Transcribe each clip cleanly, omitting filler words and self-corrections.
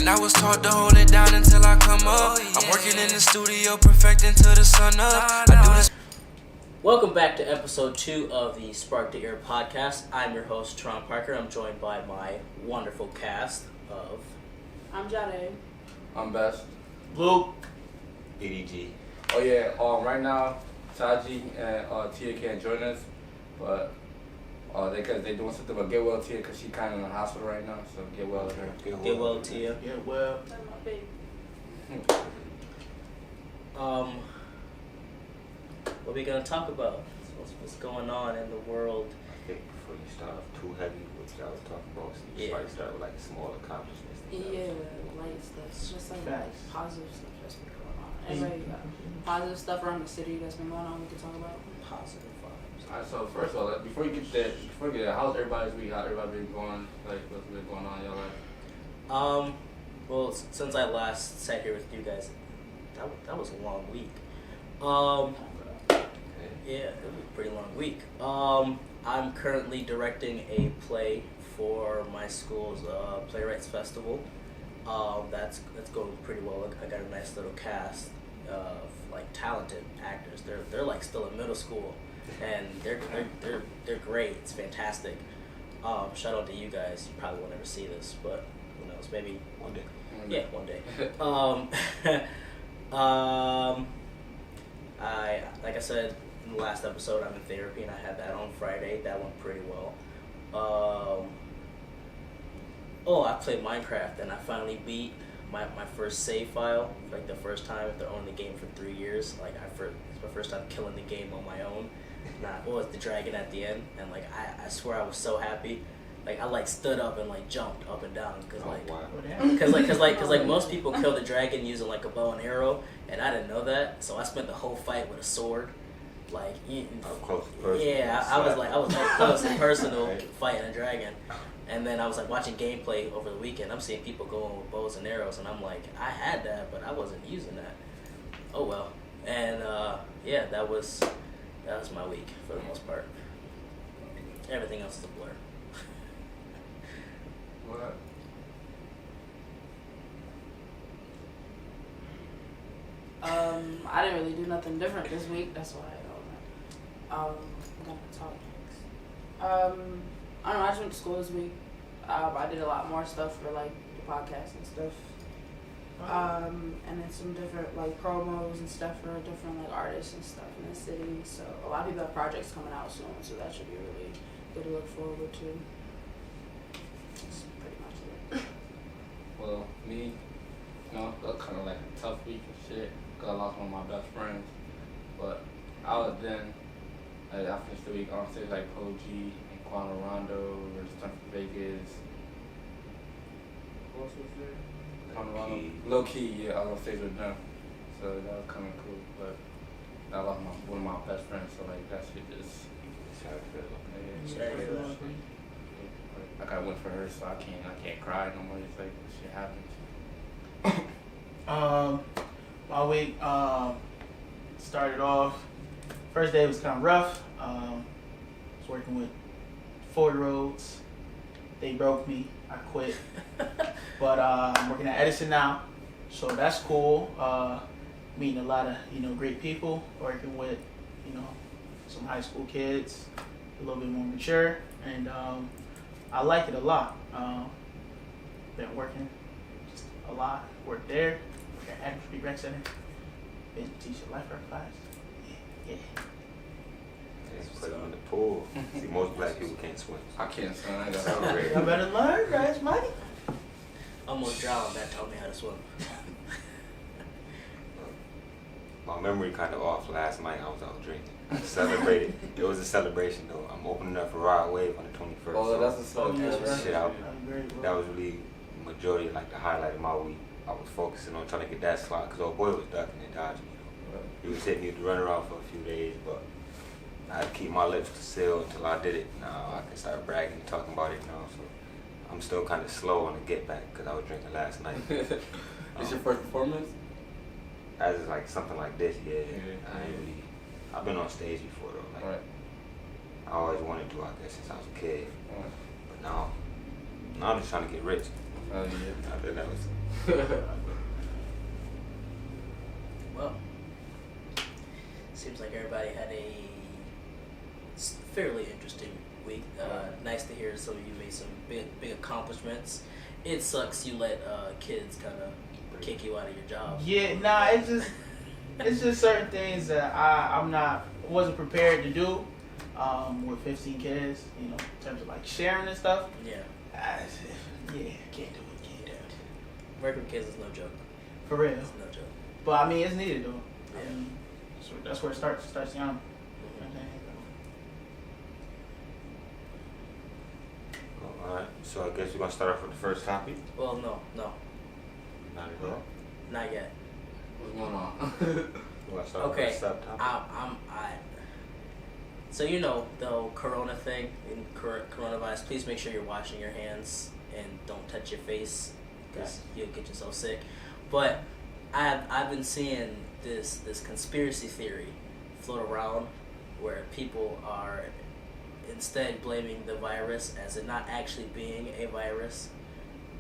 And I was taught to hold it down until I come up. I'm working in the studio, perfecting till the sun up. I do this. Welcome back to episode 2 of the Spark the Ear podcast. I'm your host, Turon Parker. I'm joined by my wonderful cast of... I'm Jahde. I'm Best. Luke. BDG. Oh yeah, right now, Taji and Tia can't join us, but because they're doing something. But get well, Tia, because she's kind of in the hospital right now. So get well to her. Get well, Tia. Get well. That's my baby. What are we going to talk about? What's going on in the world? I think before you start off too heavy, what y'all was talking about, so you Yeah. start with like small accomplishments. Yeah, light stuff. Just like positive stuff that's been going on. Anyway, positive stuff around the city that's been going on. We can talk about Positive vibes. Alright, so first of all, before you get there, how's everybody's week? How everybody been going? Like, what's been going on in your life? Well, since I last sat here with you guys, that was a long week. Yeah, it was a pretty long week. I'm currently directing a play for my school's playwrights festival. That's going pretty well. I got a nice little cast of like talented actors. They're like still in middle school, and they're great. It's fantastic. Shout out to you guys. You probably won't ever see this, but who knows? Maybe One day. Yeah, one day. Like I said in the last episode, I'm in therapy, and I had that on Friday. That went pretty well. I played Minecraft, and I finally beat my first save file, like the first time after owning the game for 3 years. Like it's my first time killing the game on my own. With the dragon at the end, and like I swear I was so happy. Like I like stood up and like jumped up and down because most people kill the dragon using like a bow and arrow, and I didn't know that, so I spent the whole fight with a sword. Like Close and personal. yeah, I was like close and personal fighting a dragon, and then I was like watching gameplay over the weekend. I'm seeing people going with bows and arrows, and I'm like, I had that, but I wasn't using that. Oh well, and that was my week for the most part. Everything else is a blur. What? I didn't really do nothing different this week. That's why I'm gonna talk next. I don't know. I just went to school this week. I did a lot more stuff for like the podcast and stuff. And then some different like promos and stuff for different like artists and stuff in the city. So a lot of people have projects coming out soon, so that should be really good to look forward to. That's pretty much it. Well, me, that was kind of like a tough week and shit. Cause I lost one of my best friends. But I finished the week on stage like Pro G and Quano Rondo versus Thunder Vegas. Who else was there? Quano Rondo. Low Key, yeah, I was on stage with them. So that was kind of cool. But I lost one of my best friends, so like that shit just. I got one for her, so I can't cry no more. It's like shit happens. My week started off. First day was kind of rough. I was working with 4-year-olds. They broke me. I quit. But I'm working at Edison now, so that's cool. Meeting a lot of great people. Working with some high school kids, a little bit more mature, and I like it a lot. Been working just a lot. Work there. Work at Adams Street Rec Center. Been teaching lifeguard class. Yeah. Put them in the pool. See, most black people can't swim. I can't swim. I got Y'all better learn, guys. Money. Almost drowned. That taught me how to swim. My memory kind of off. Last night I was out drinking. Celebrated. It was a celebration though. I'm opening up for Rod Wave on the 21st. Oh, that's a celebration. That was really the majority, like the highlight of my week. I was focusing on trying to get that slot because old boy was ducking and dodging. He was hitting me with the runaround for a few days, but I had to keep my lips sealed until I did it. Now I can start bragging and talking about it now. So I'm still kind of slow on the get back because I was drinking last night. This your first performance? As like something like this, yeah. I've been on stage before though. Like, right. I always wanted to, I guess, since I was a kid. But now I'm just trying to get rich. Oh yeah. I think that was. Well, seems like everybody had a fairly interesting week. Nice to hear some of you made some big accomplishments. It sucks you let kids kind of kick you out of your job. Yeah, nah, it's just certain things that wasn't prepared to do with 15 kids, you know, in terms of like sharing and stuff. Yeah. Can't do it. Working with kids is no joke. For real. It's no joke. But I mean, it's needed though. Yeah. I mean, that's where it starts. It starts young. Alright, so I guess we're gonna start off with the first topic. Well, no, Not at all. not yet. What's going on? We're gonna start Okay, with the subtopic. So you know the whole Corona thing in coronavirus. Please make sure you're washing your hands and don't touch your face because you'll get yourself sick. But I've been seeing this conspiracy theory float around where people are instead blaming the virus as it not actually being a virus,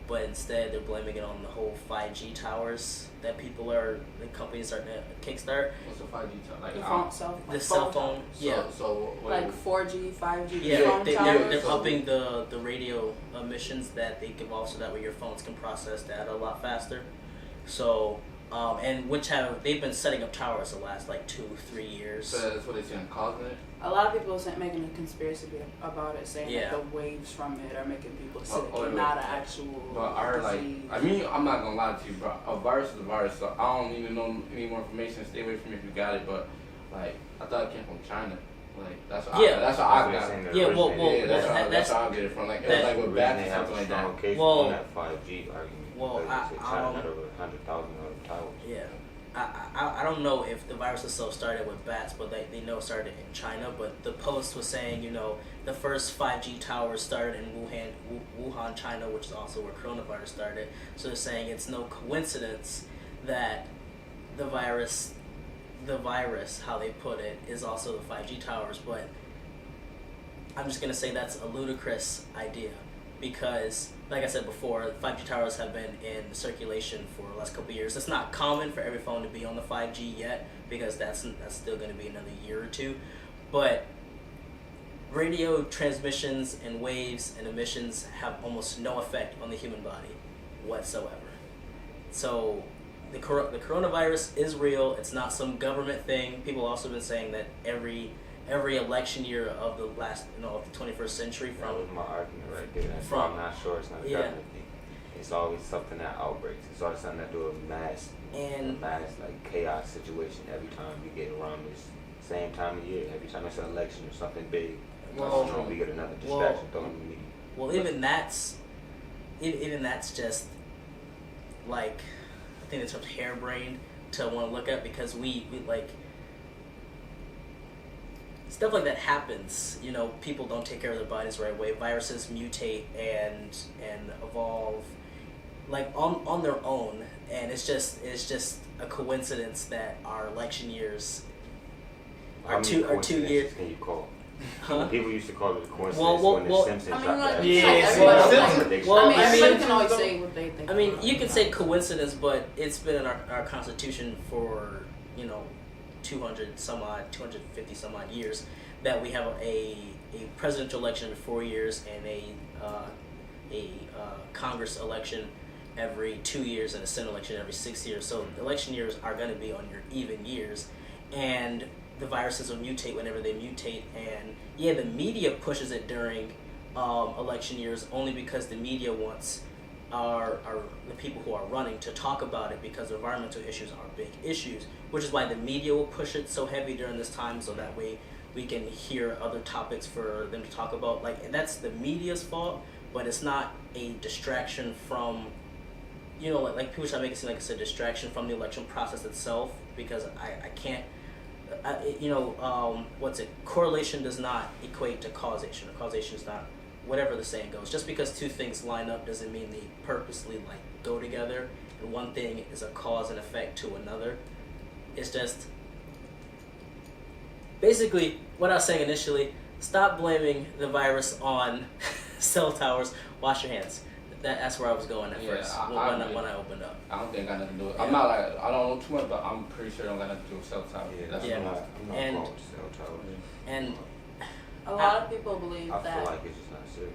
but instead they're blaming it on the whole 5G towers that the companies are to kickstart. What's the 5G tower? Like The Cell phone, yeah. So like 4G, 5G Yeah, phone towers. they're upping the radio emissions that they give off so that way your phones can process data a lot faster. So, and they've been setting up towers the last like 2-3 years. So that's what they're saying, causing it? A lot of people are making a conspiracy about it, saying Yeah. that the waves from it are making people sick, Oh, and yeah. not an actual But I heard disease. I mean, I'm not gonna lie to you, bro. A virus is a virus, so I don't need to know any more information. Stay away from it if you got it. But like, I thought it came from China. Like that's what I got it. that's how I get it from. Like it was that- like with bats or have something a like strong that. case Well- on that 5G argument. well, because they said China had over 100,000 other towers. Yeah. I don't know if the virus itself started with bats, but they know it started in China. But the Post was saying, you know, the first 5G towers started in Wuhan, China, which is also where coronavirus started. So they're saying it's no coincidence that the virus, how they put it, is also the 5G towers. But I'm just gonna say that's a ludicrous idea because, like I said before, 5G towers have been in circulation for the last couple of years. It's not common for every phone to be on the 5G yet because that's still going to be another year or two. But radio transmissions and waves and emissions have almost no effect on the human body whatsoever. So the coronavirus is real. It's not some government thing. People also been saying that every election year of the last, of the 21st century That was my argument right there. That's why I'm not sure it's not a Yeah. government thing. It's always something that outbreaks. It's always something that do a mass like chaos situation every time we get around this same time of year. Every time it's an election or something big, we get another distraction thrown in the media. Well, even that's just like, I think it's harebrained to want to look at because we like. Stuff like that happens. You know, people don't take care of their bodies the right way. Viruses mutate and evolve like on their own, and it's just a coincidence that our election years are 2 years. Can you call? Huh? People used to call it a coincidence Well, when the Simpsons I mean, dropped like, that. Yeah, everybody- well, everybody can always say what they think. I mean, you could say coincidence, but it's been in our Constitution for 250 some odd years that we have a presidential election every 4 years and a Congress election every 2 years and a Senate election every 6 years. So election years are going to be on your even years, and the viruses will mutate whenever they mutate. And yeah, the media pushes it during election years only because the media wants the people who are running to talk about it because environmental issues are big issues, which is why the media will push it so heavy during this time so that way we can hear other topics for them to talk about. Like, that's the media's fault, but it's not a distraction from, like people try to make it seem like it's a distraction from the election process itself, because I can't, correlation does not equate to causation, or causation is not, whatever the saying goes. Just because two things line up doesn't mean they purposely go together, and one thing is a cause and effect to another. It's just basically what I was saying initially. Stop blaming the virus on cell towers. Wash your hands. That's where I was going at Yeah, first when I opened up. I don't think I got nothing to do with it. Yeah. I'm not like, I don't know too much, but I'm pretty sure I don't got nothing to do with cell towers. Yeah, Yeah. I'm not And- opposed to cell towers. And A lot of people believe I feel that. like it's just not serious.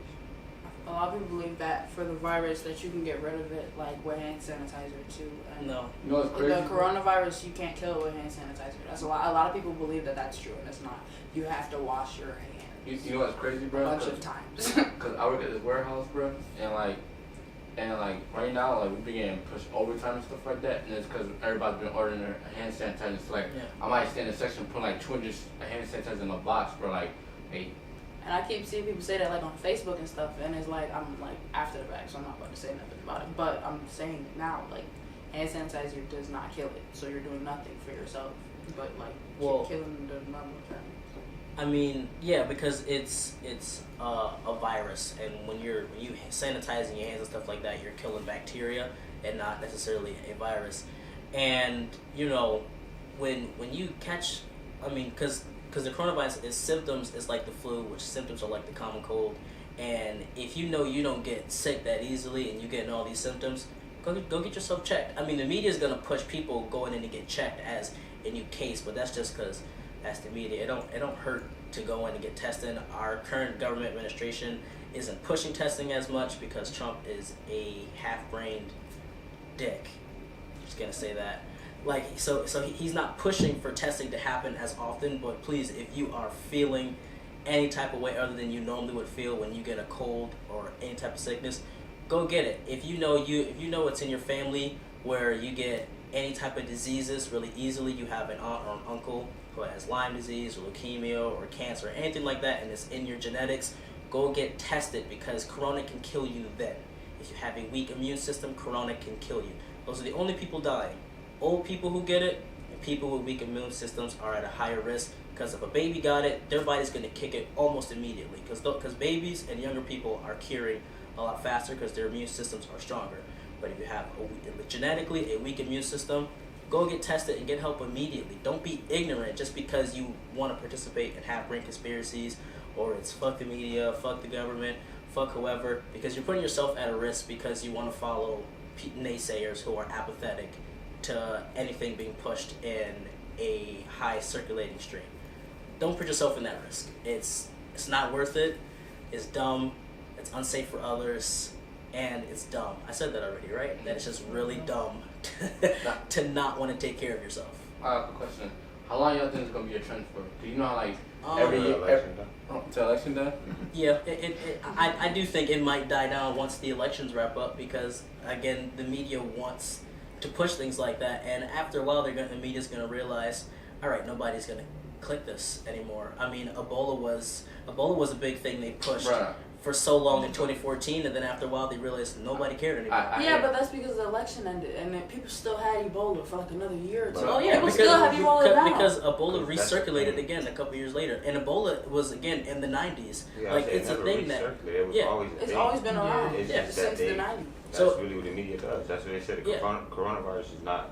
A lot of people believe that for the virus that you can get rid of it like with hand sanitizer too. And no, You know what's crazy? the coronavirus you can't kill it with hand sanitizer. That's a lot of people believe that that's true and it's not. You have to wash your hands You know what's crazy, a bro? bunch of times. Cause I work at this warehouse, bro, and like right now, like we been getting pushed overtime and stuff like that, and it's because everybody's been ordering their hand sanitizer. So like, Yeah. I might stand in a section putting like 200 hand sanitizer in a box for like, hey, And I keep seeing people say that like on Facebook and stuff, and it's like I'm like after the fact, so I'm not going to say nothing about it. But I'm saying it now, like hand sanitizer does not kill it, so you're doing nothing for yourself, but like Well- killing the normal thing. I mean, yeah, because it's a virus, and when you sanitizing your hands and stuff like that, you're killing bacteria and not necessarily a virus. And you know, when you catch, I mean, because the coronavirus is symptoms is like the flu, which symptoms are like the common cold. And if you know you don't get sick that easily, and you getting all these symptoms, go get yourself checked. I mean, the media is gonna push people going in to get checked as a new case, but that's just because that's the media. It don't hurt to go in and get tested. Our current government administration isn't pushing testing as much because Trump is a half-brained dick. Just gonna say that. Like, so he's not pushing for testing to happen as often. But please, if you are feeling any type of way other than you normally would feel when you get a cold or any type of sickness, go get it. If you know it's in your family where you get any type of diseases really easily, you have an aunt or an uncle who has Lyme disease or leukemia or cancer or anything like that, and it's in your genetics, go get tested because corona can kill you then. If you have a weak immune system, corona can kill you. Those are the only people dying. Old people who get it and people with weak immune systems are at a higher risk, because if a baby got it, their body's going to kick it almost immediately, because babies and younger people are curing a lot faster because their immune systems are stronger. But if you have genetically a weak immune system, go get tested and get help immediately. Don't be ignorant just because you want to participate in half-brain conspiracies, or it's fuck the media, fuck the government, fuck whoever, because you're putting yourself at a risk because you want to follow naysayers who are apathetic to anything being pushed in a high circulating stream. Don't put yourself in that risk. It's not worth it. It's dumb. It's unsafe for others. And it's dumb. I said that already, right? That it's just really dumb to not want to take care of yourself. I have a question. How long y'all think it's gonna be a trend for? Do you know how like Every every year- year, to election day? Yeah, I do think it might die down once the elections wrap up, because again, the media wants to push things like that, and after a while, the media's gonna realize, all right, nobody's gonna click this anymore. I mean, Ebola was a big thing they pushed Bruh. for so long in 2014, and then after a while, they realized nobody cared anymore. Yeah, but that's because the election ended, and then people still had Ebola for like another year or two. Oh, yeah, people because- still have Ebola now. Because Ebola That's the recirculated thing. again a couple years later, and Ebola was again in the 90s. Yeah, Like, it it's a never thing that, recirculated. It was yeah. always a It's thing. always been around It's Yeah. just that since the they, 90s. that's So- really what the media does. That's what they said. The Yeah. coronavirus is not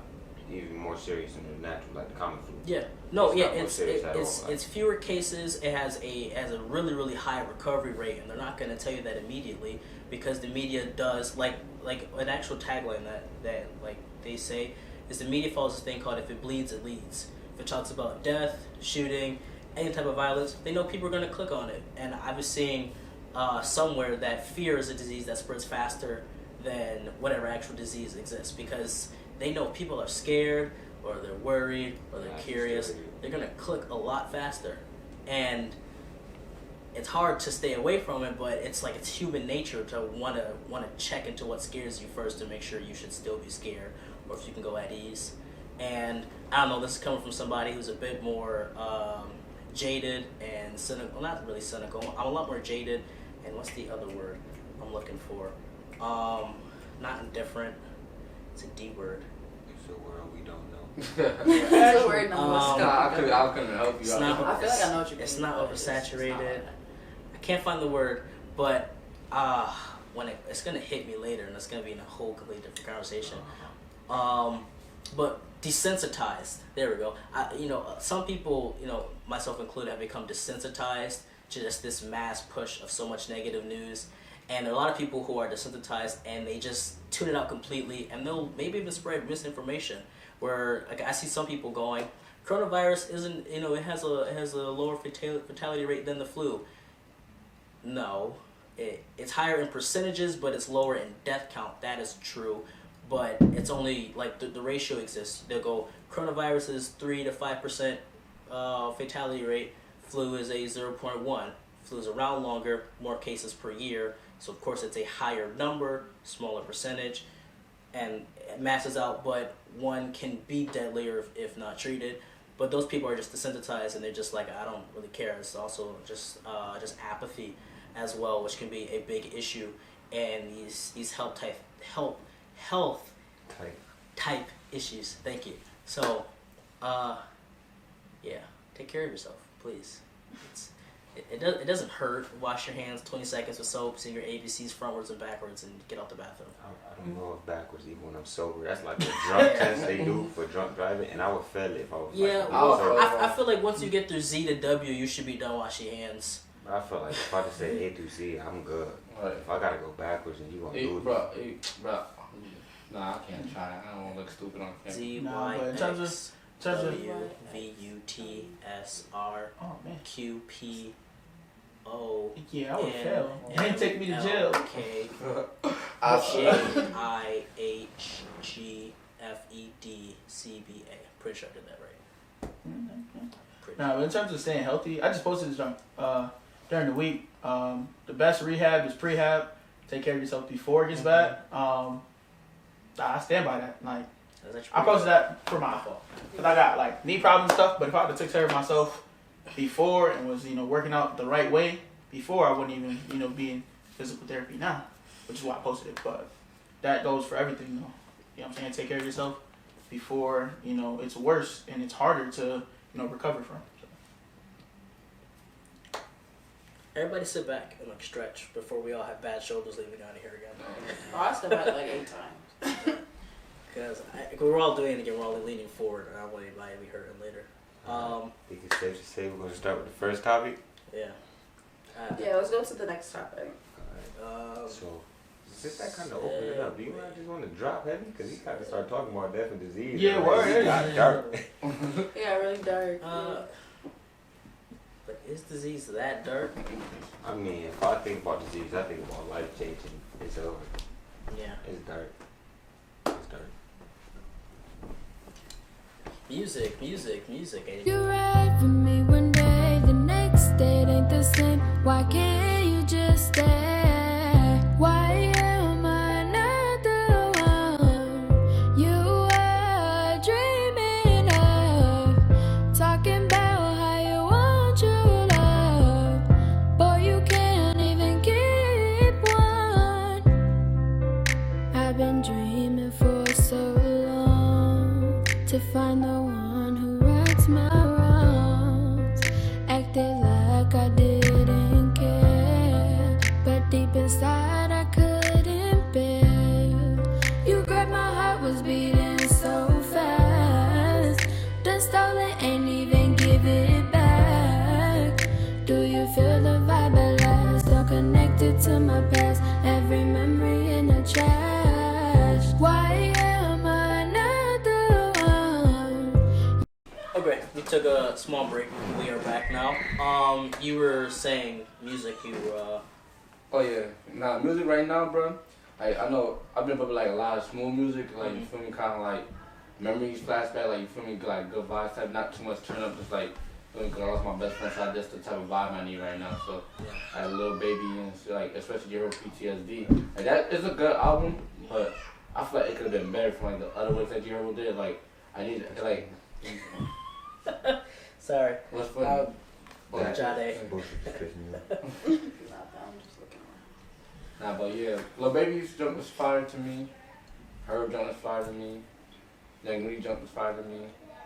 even more serious than the natural, like the common flu. yeah, no, It's yeah, not more it's serious at all, like- it's fewer cases. It has a really really high recovery rate, and they're not going to tell you that immediately, because the media does like an actual tagline that like they say is the media follows this thing called "if it bleeds, it leads." If it talks about death, shooting, any type of violence, they know people are going to click on it. And I was seeing somewhere that fear is a disease that spreads faster than whatever actual disease exists, because they know people are scared, or they're worried, or they're That's curious. scary. They're gonna click a lot faster, and it's hard to stay away from it. But it's like it's human nature to wanna check into what scares you first to make sure you should still be scared, or if you can go at ease. And I don't know. This is coming from somebody who's a bit more jaded and cynical. Well, not really cynical. I'm a lot more jaded. And what's the other word I'm looking for? Not indifferent. It's a D word. It's a world we don't know. That's a word number. I couldn't help you It's out. not. I feel like I know what you're It's meaning, not but it's oversaturated. not. I can't find the word, but when it's gonna hit me later, and it's gonna be in a whole completely different conversation. But desensitized. There we go. Some people, myself included, have become desensitized to just this mass push of so much negative news, And there are a lot of people who are desensitized and they just tune it out completely, and they'll maybe even spread misinformation. Where like I see some people going, coronavirus isn't, it has a lower fatality rate than the flu. No, it's higher in percentages, but it's lower in death count. That is true, but it's only like the ratio exists. They'll go, coronavirus is 3 to 5% fatality rate. Flu is a 0.1. Flu is around longer, more cases per year. So of course it's a higher number, smaller percentage, and it masses out. But one can be deadlier if not treated. But those people are just desensitized and they're just like, I don't really care. It's also just apathy as well, which can be a big issue. And these health type issues. Thank you. So, yeah, take care of yourself, please. It doesn't hurt. Wash your hands 20 seconds with soap, sing your ABCs frontwards and backwards, and get out the bathroom. I don't know if backwards even when I'm sober. That's like the drunk test they do for drunk driving, and I would fail it if I was I feel like once you get through Z to W, you should be done washing your hands. I feel like if I just say A through Z, I'm good. Right. If I gotta go backwards and you gonna do it. Bro. Nah, I can't try. I don't want to look stupid on camera. Z, Nah, Y, but in terms of- X, in terms of- W, V, U, T, S, R, Oh man. Q, P, O, Yeah, I would N, fail. And then take me to jail. L, K, J, I, H, G, F, E, D, C, B, A. Pretty sure I did that right. Now, in terms of staying healthy, I just posted this during the week. The best rehab is prehab. Take care of yourself before it gets bad. I stand by that. Like, I posted that for my fault, because I got like knee problems and stuff. But if I would have took care of myself before and was working out the right way before, I wouldn't even be in physical therapy now, which is why I posted it. But that goes for everything, though. You know what I'm saying? Take care of yourself before it's worse and it's harder to recover from. So. Everybody sit back and stretch before we all have bad shoulders leaving out of here again. Oh, I stepped back like 8 times. Because we're all doing it again, we're all leaning forward, and I don't want anybody to be hurting later. I think it's safe to say we're going to start with the first topic. Yeah. Yeah, let's go to the next topic. Alright. So, just that kind of open it up. Do you just want to drop heavy? Because he got to start talking about death and disease. Yeah, word. It got dark. Yeah, really dark. But is disease that dark? I mean, if I think about disease, I think about life changing. It's over. Yeah. It's dark. It's dark. Music. You ride for me one day, the next day it ain't the same. Why can't you just stay? Why am I not the one you are dreaming of? Talking about how you want true love, boy, you can't even keep one. I've been dreaming for so long to find the one who rights my wrongs. Acted like I didn't care, but deep inside I couldn't bear. You grabbed my heart, was beating so fast. Then stole it, ain't even give it back. Do you feel the vibe at last? So connected to my past, every memory in the trash. Why am I not the one? Okay, we took a small break. We are back now. You were saying music. Oh yeah, nah, music right now, bro. Like I know I've been putting like a lot of smooth music, like you feel me, kind of like memories, flashback, like you feel me, like good vibes type, not too much turn up, just like. Because I lost my best friend, so that's the type of vibe I need right now. So, I had a little baby and shit, like, especially your PTSD. Like, that is a good album, but I feel like it could have been better from like the other ones that you did. Like, I need like. Sorry. What's funny? Jahde. Bullshit just pissing me off. I'm just looking around. Nah, but yeah, Lil Baby's jump was fire to me. Herb jump was fire to me. Young Lee jump was fire to me.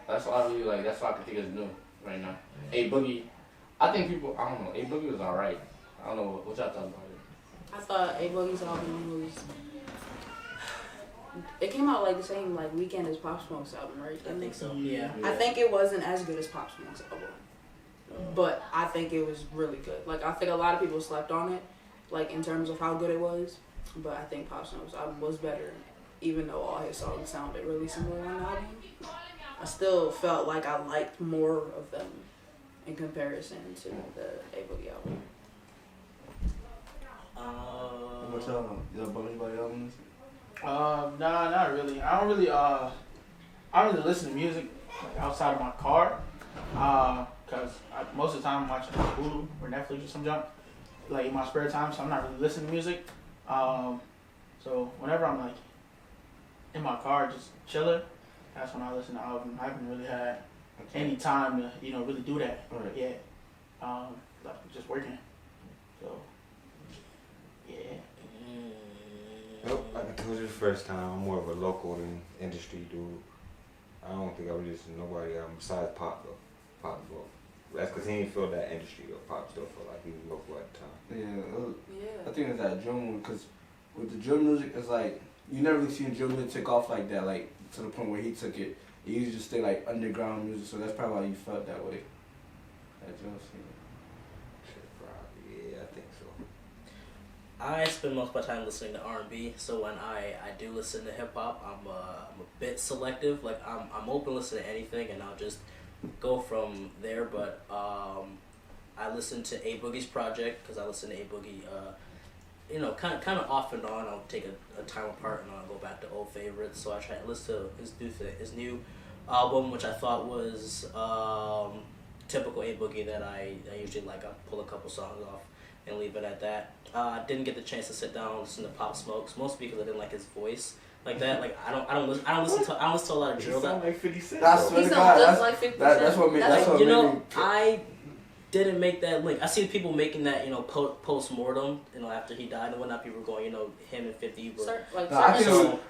That's all I really like. That's all I can think is new right now. A Boogie, I think people, I don't know. A Boogie was alright. I don't know what y'all thought about it. I thought A Boogie's album was. It came out like the same weekend as Pop Smoke's album, right? I think so. Yeah. I think it wasn't as good as Pop Smoke's album, but I think it was really good. Like I think a lot of people slept on it, like in terms of how good it was. But I think Pop Smoke's album was better, even though all his songs sounded really similar on the album. I still felt like I liked more of them in comparison to the A Boogie album. What y'all bum anybody albums? Nah, not really. I don't really listen to music like outside of my car, cause most of the time I'm watching Hulu or Netflix or some junk, like in my spare time. So I'm not really listening to music. So whenever I'm like in my car just chilling, that's when I listen to albums. I haven't really had any time to really do that yet. Like just working. So yeah. Nope, like I told you the first time, I'm more of a local than industry dude. I don't think I would listen to nobody besides Pop though. Pop though. That's because he ain't feel that industry though. Pop still felt like he was local at the time. Yeah. I think it's that drill one because with the drill music, it's like you never really seen drill music take off like that, like to the point where he took it. It used to just stay like underground music, so that's probably why you felt that way. That drill scene. Yeah, I think so. I spend most of my time listening to R&B, so when I do listen to hip hop, I'm a bit selective. Like I'm open to listen to anything, and I'll just go from there. But I listen to A Boogie's project because I listen to A Boogie, kind of off and on. I'll take a time apart and I'll go back to old favorites. So I try to listen to his new album, which I thought was typical A Boogie that I usually like. I'll pull a couple songs off and leave it at that. Didn't get the chance to sit down and listen to Pop Smoke's, mostly because I didn't like his voice like that. Like I don't listen to a lot of drill. He sound like 50 Cent. He sounds just like 50 Cent. That's what made me. I didn't make that link. I see people making that, post mortem, after he died and whatnot. People were going, him and 50 were.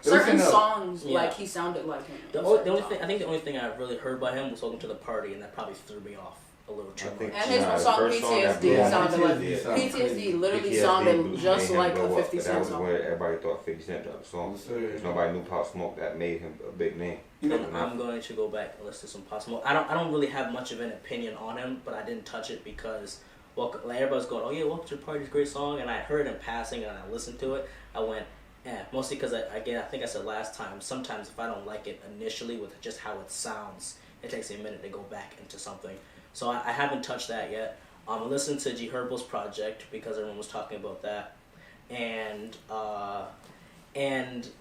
Certain songs, like he sounded like him. The only thing I really heard by him was "Welcome to the Party," and that probably threw me off a little too much. And his song PTSD sounded like PTSD literally sounded just like a 50 Cent song. That was song. where everybody thought 50 Cent dropped the song. Because nobody knew Pop Smoke that made him a big name. I'm going to go back and listen to some Pop Smoke. I don't really have much of an opinion on him, but I didn't touch it because everybody's going, "Oh yeah, Welcome to the Party's a great song," and I heard it in passing and I listened to it. I went, mostly because I think I said last time, sometimes if I don't like it initially with just how it sounds, it takes me a minute to go back into something. So I haven't touched that yet. I listened to G Herbo's project because everyone was talking about that, and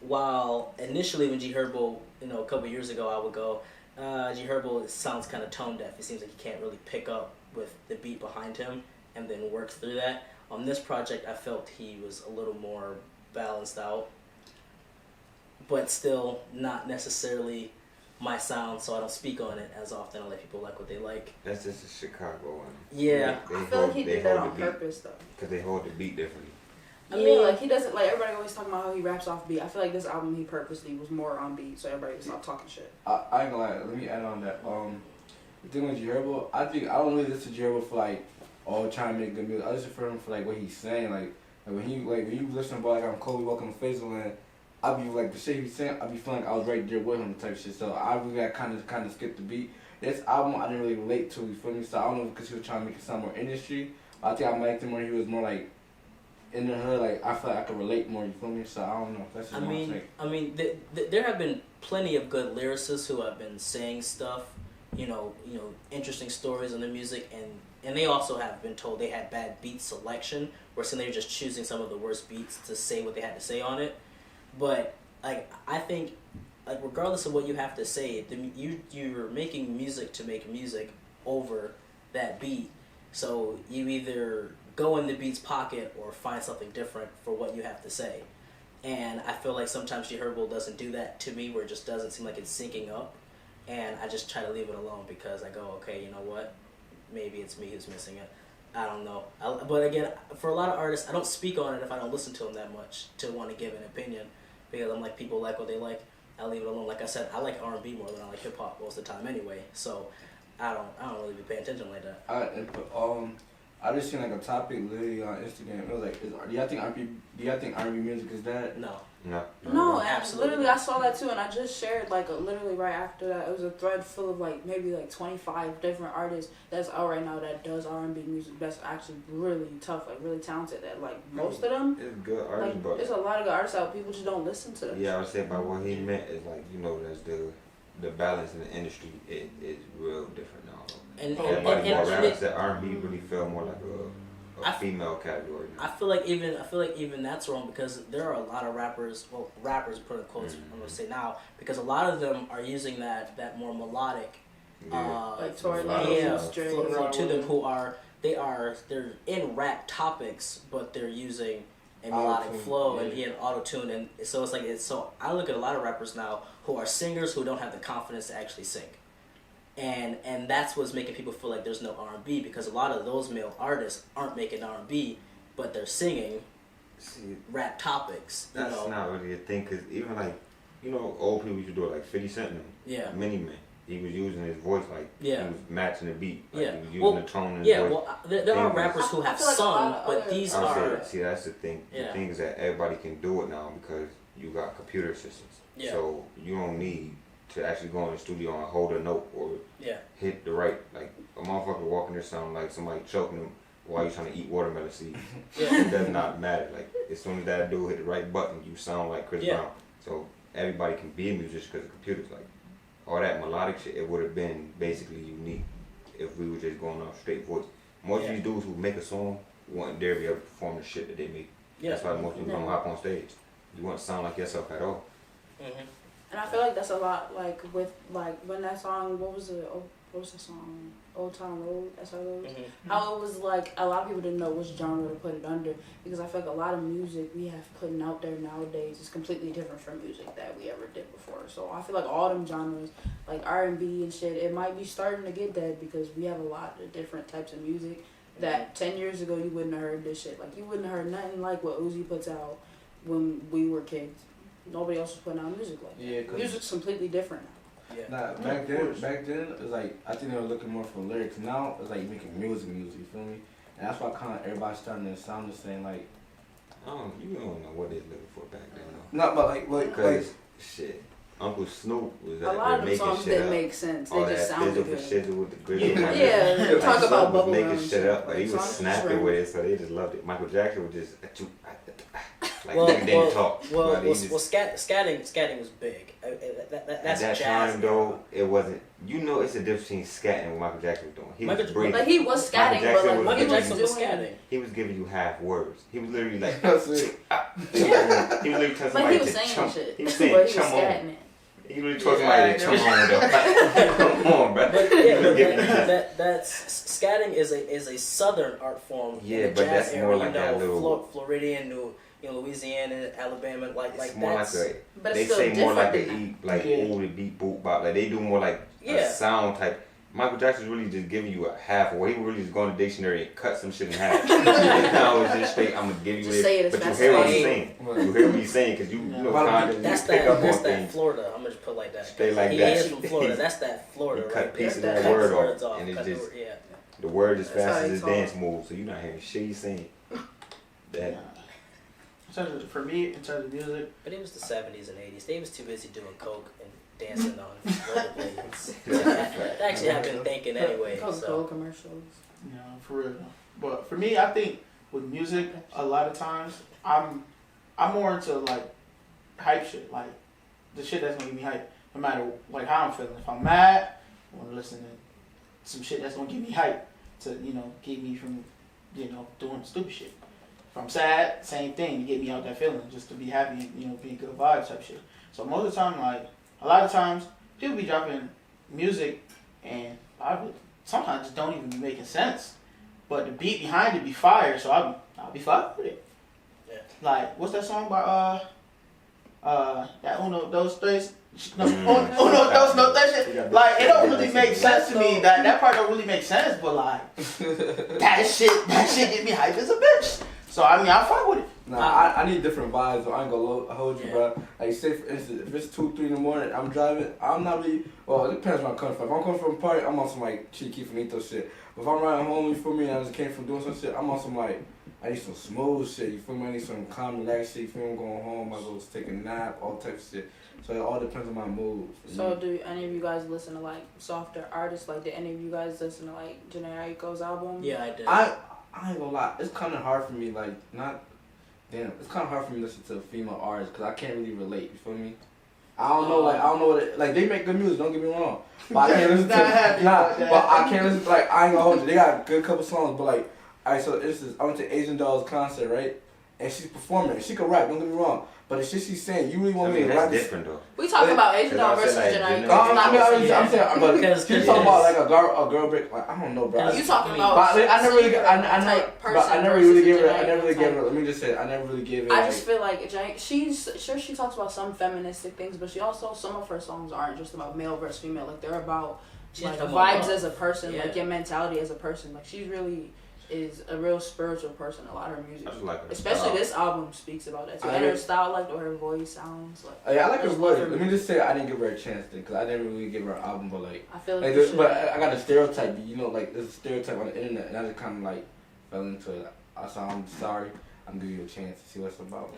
while initially when G Herbo, a couple years ago, I would go, G Herbo sounds kind of tone deaf. It seems like he can't really pick up with the beat behind him and then work through that. On this project, I felt he was a little more balanced out, but still not necessarily my sound, so I don't speak on it as often. I let people like what they like. That's just a Chicago one. Yeah. I feel like he did that on purpose, though. Because they hold the beat differently. I mean, like, he doesn't, like, everybody always talking about how he raps off beat. I feel like this album, he purposely was more on beat, so everybody was not talking shit. I ain't gonna lie, let me add on that. The thing with G Herbo, I don't really listen to G Herbo for, like, trying to make good music. I listen for him for, like, what he's saying. Like when you listen to, like, I'm Kobe, Welcome to Faisal, I be like the shit he was saying, I be feeling like I was right there with him type shit. So I really got kind of skipped the beat. This album I didn't really relate to, you feel me? So I don't know because he was trying to make it sound more industry. But I think I liked him when he was more like in the hood. Like I feel like I could relate more. You feel me? So I don't know. That's just my take. There have been plenty of good lyricists who have been saying stuff, interesting stories in the music, and they also have been told they had bad beat selection, where they were just choosing some of the worst beats to say what they had to say on it. But like I think, like regardless of what you have to say, you're making music to make music over that beat. So you either go in the beat's pocket or find something different for what you have to say. And I feel like sometimes G Herbo doesn't do that to me, where it just doesn't seem like it's syncing up. And I just try to leave it alone because I go, okay, you know what? Maybe it's me who's missing it. I don't know. But again, for a lot of artists, I don't speak on it if I don't listen to them that much to want to give an opinion. Because I'm like, people like what they like. I leave it alone. Like I said, I like R&B more than I like hip hop most of the time anyway. So I don't really be paying attention like that. I just seen like a topic literally on Instagram. It was like, do y'all think R&B music is dead? No. No, and Absolutely. literally I saw that too, and I just shared like literally right after that. It was a thread full of like maybe like 25 different artists that's out right now that does R&B music. That's actually really tough, like really talented. That like most of them, It's good like artists, but there's a lot of good artists out. People just don't listen to them. yeah, I would say about what he meant is like that's the balance in the industry is real different now. And Everybody more and rappers that R&B really feel more like a female category. I feel like even that's wrong because there are a lot of rappers, put in quotes, I'm gonna say now, because a lot of them are using that more melodic, Like Tory flow to them they're in rap topics, but they're using a melodic flow and auto-tune, and so it's like so I look at a lot of rappers now who are singers who don't have the confidence to actually sing. And that's what's making people feel like there's no R&B because a lot of those male artists aren't making R&B, but they're singing rap topics. That's not really a thing, because even like, old people used to do it, like 50 Cent and Mini Man. He was using his voice he was matching the beat. Like he was using the tone in his voice. Well, there are rappers who have sung, but these are... See, that's the thing. The thing is that everybody can do it now because you got computer assistants. Yeah. So you don't need to actually go in the studio and hold a note or hit the right, like a motherfucker walking there sound like somebody choking him while you're trying to eat watermelon seeds. It does not matter. Like as soon as that dude hit the right button, you sound like Chris Brown. So everybody can be a musician because the computer's like all that melodic shit. It would have been basically unique if we were just going off straight voice. Most of these dudes who make a song wouldn't dare be able to perform the shit that they make. That's why most people don't hop on stage. You wouldn't sound like yourself at all. And I feel like that's a lot, like, with, like, when that song, what was the song? Old Town Road, that's how it goes. How it was, like, a lot of people didn't know which genre to put it under, because I feel like a lot of music we have putting out there nowadays is completely different from music that we ever did before. So I feel like all them genres, like R&B and shit, it might be starting to get dead because we have a lot of different types of music that 10 years ago you wouldn't have heard this shit. Like, you wouldn't have heard nothing like what Uzi puts out when we were kids. Nobody else was putting out music like that. Music's completely different now. Nah, back then, it was like, I think they were looking more for lyrics. Now, it's like making music, you feel me? And that's why kind of everybody's starting to sound the same, like... You don't know what they're looking for back then, though. No, but because, shit, Uncle Snoop was a lot of them songs didn't make sense. They just sounded good. Shizzle with the grizzle. Yeah, talk about bubble making gum shit up. Like, he was snapping with it, so they just loved it. Michael Jackson was just... Like, they didn't talk. Scatting was big. That's at that jazz. time, though, it wasn't... it's a difference between scatting and what Michael Jackson was doing. He was breathing. Like, he was scatting, but like, Michael Jackson was scatting. He was giving you half words. He was literally like... That's it. He was literally telling somebody to chum. He was saying chum on. He really told somebody to chum on, though. Like, come on, bro. But that's scatting is a southern art form. Yeah, in the but jazz that's era, more like that little Floridian, Louisiana, Alabama, like more that's. Like but they it's say still more like different they eat like the beat boop bop. Like they do more like a sound type. Michael Jackson's really just giving you a half of what he really just go in the dictionary and cut some shit in half. Now it's just straight. I'm gonna give you it, but you hear what he's saying. You hear what he's saying because you know kind of that's pick up on that things. Florida. I'm gonna just put like that. Stay like he that. He is from Florida. That's that Florida. He cut right pieces there. of the word off, and cut it's just yeah. the word as That's fast how as he his talk. dance moves. So you're not hearing shit he's saying. That. For me, in terms of music, But it was the 70s and 80s. They was too busy doing coke and dancing on rollerblades. Actually, I've been thinking anyway. Coca-Cola commercials. For real. But for me, I think with music, a lot of times I'm more into like hype shit, like the shit that's gonna give me hype, no matter like how I'm feeling. If I'm mad, I want to listen to some shit that's gonna give me hype to keep me from doing stupid shit. If I'm sad, same thing to get me out that feeling, just to be happy and be good vibes type shit. So most of the time, like a lot of times, people be dropping music and sometimes just don't even be making sense, but the beat behind it be fire, so I'll be fine with it. Yeah. Like what's that song by that Uno Dos Tres? No, Uno Dos No Tres. Like it don't really make sense to me. That part don't really make sense, but like that shit get me hype as a bitch. So I mean, I fuck with it. Nah, I need different vibes. I ain't gonna hold you, Yeah. bro. Like, say for instance, if it's 2, 3 in the morning, I'm driving. I'm not really. Well, it depends where I'm coming from. If I'm coming from a party, I'm on some like cheeky finito shit. But if I'm riding home, you feel me? And I just came from doing some shit. I'm on some like. I need some smooth shit. You feel me? I need some calm, relaxed shit. You feel me? I'm going home. I go take a nap, all types of shit. So it all depends on my mood. So do any of you guys listen to like softer artists? Like, did any of you guys listen to like Jahde Aiko's album? Yeah, I did. I ain't gonna lie. It's kind of hard for me. Like, it's kind of hard for me to listen to a female artist because I can't really relate. You feel me? I don't know what it, like they make good music. Don't get me wrong, but I can't listen to. But I can't listen to, like, I ain't gonna hold you. They got a good couple songs, but like, alright. So I went to Asian Doll's concert, right? And she's performing. She can rap. Don't get me wrong. But the shit she's saying, you really want me to rap? That's different though. We talking about Asian Doll versus like, Jahde Aiko. I'm saying, but Because- she's talking about like a girl break. Like, I don't know, bro. You talking about? But I never really, type person I never really versus gave her. Jahde I never really Aiko gave her. type. Let me just say, I never really gave it. I just feel like she talks about some feministic things, but she also, some of her songs aren't just about male versus female. Like, they're about She's like talking about vibes love. as a person, Yeah. like your mentality as a person. Like, she's really is a real spiritual person. A lot of her music, I just like her especially style. this album, speaks about that too. I And her agree. style, like the way her voice sounds. Like, Yeah, I like her just love voice. Let me just say, I didn't give her a chance then, because I didn't really give her an album, but like, I feel like, like you this, should- but I got a stereotype. You know, like there's a stereotype on the internet, and I just kind of like fell into it. So I'm sorry. I'm giving you a chance to see what it's about.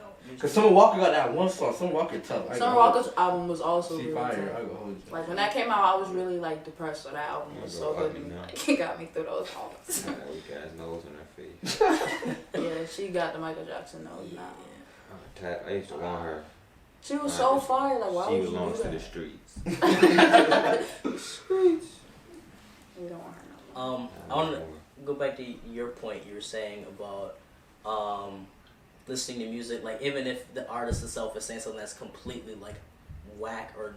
Cause Summer Walker got that one song. Summer Walker tough. Summer Walker's album was also She really fire. tough. I go hold you. Like, when that came out, I was really like depressed. So that album was so good. Ugly now. Like, it got me through those moments. Got that weak ass nose on her face. Yeah, she got the Michael Jackson nose now. I used to want her. She was so fire. Like, why She would you belongs do to the that? streets. We don't want her no more. I want to go back to your point you were saying about listening to music, like even if the artist itself is saying something that's completely like whack or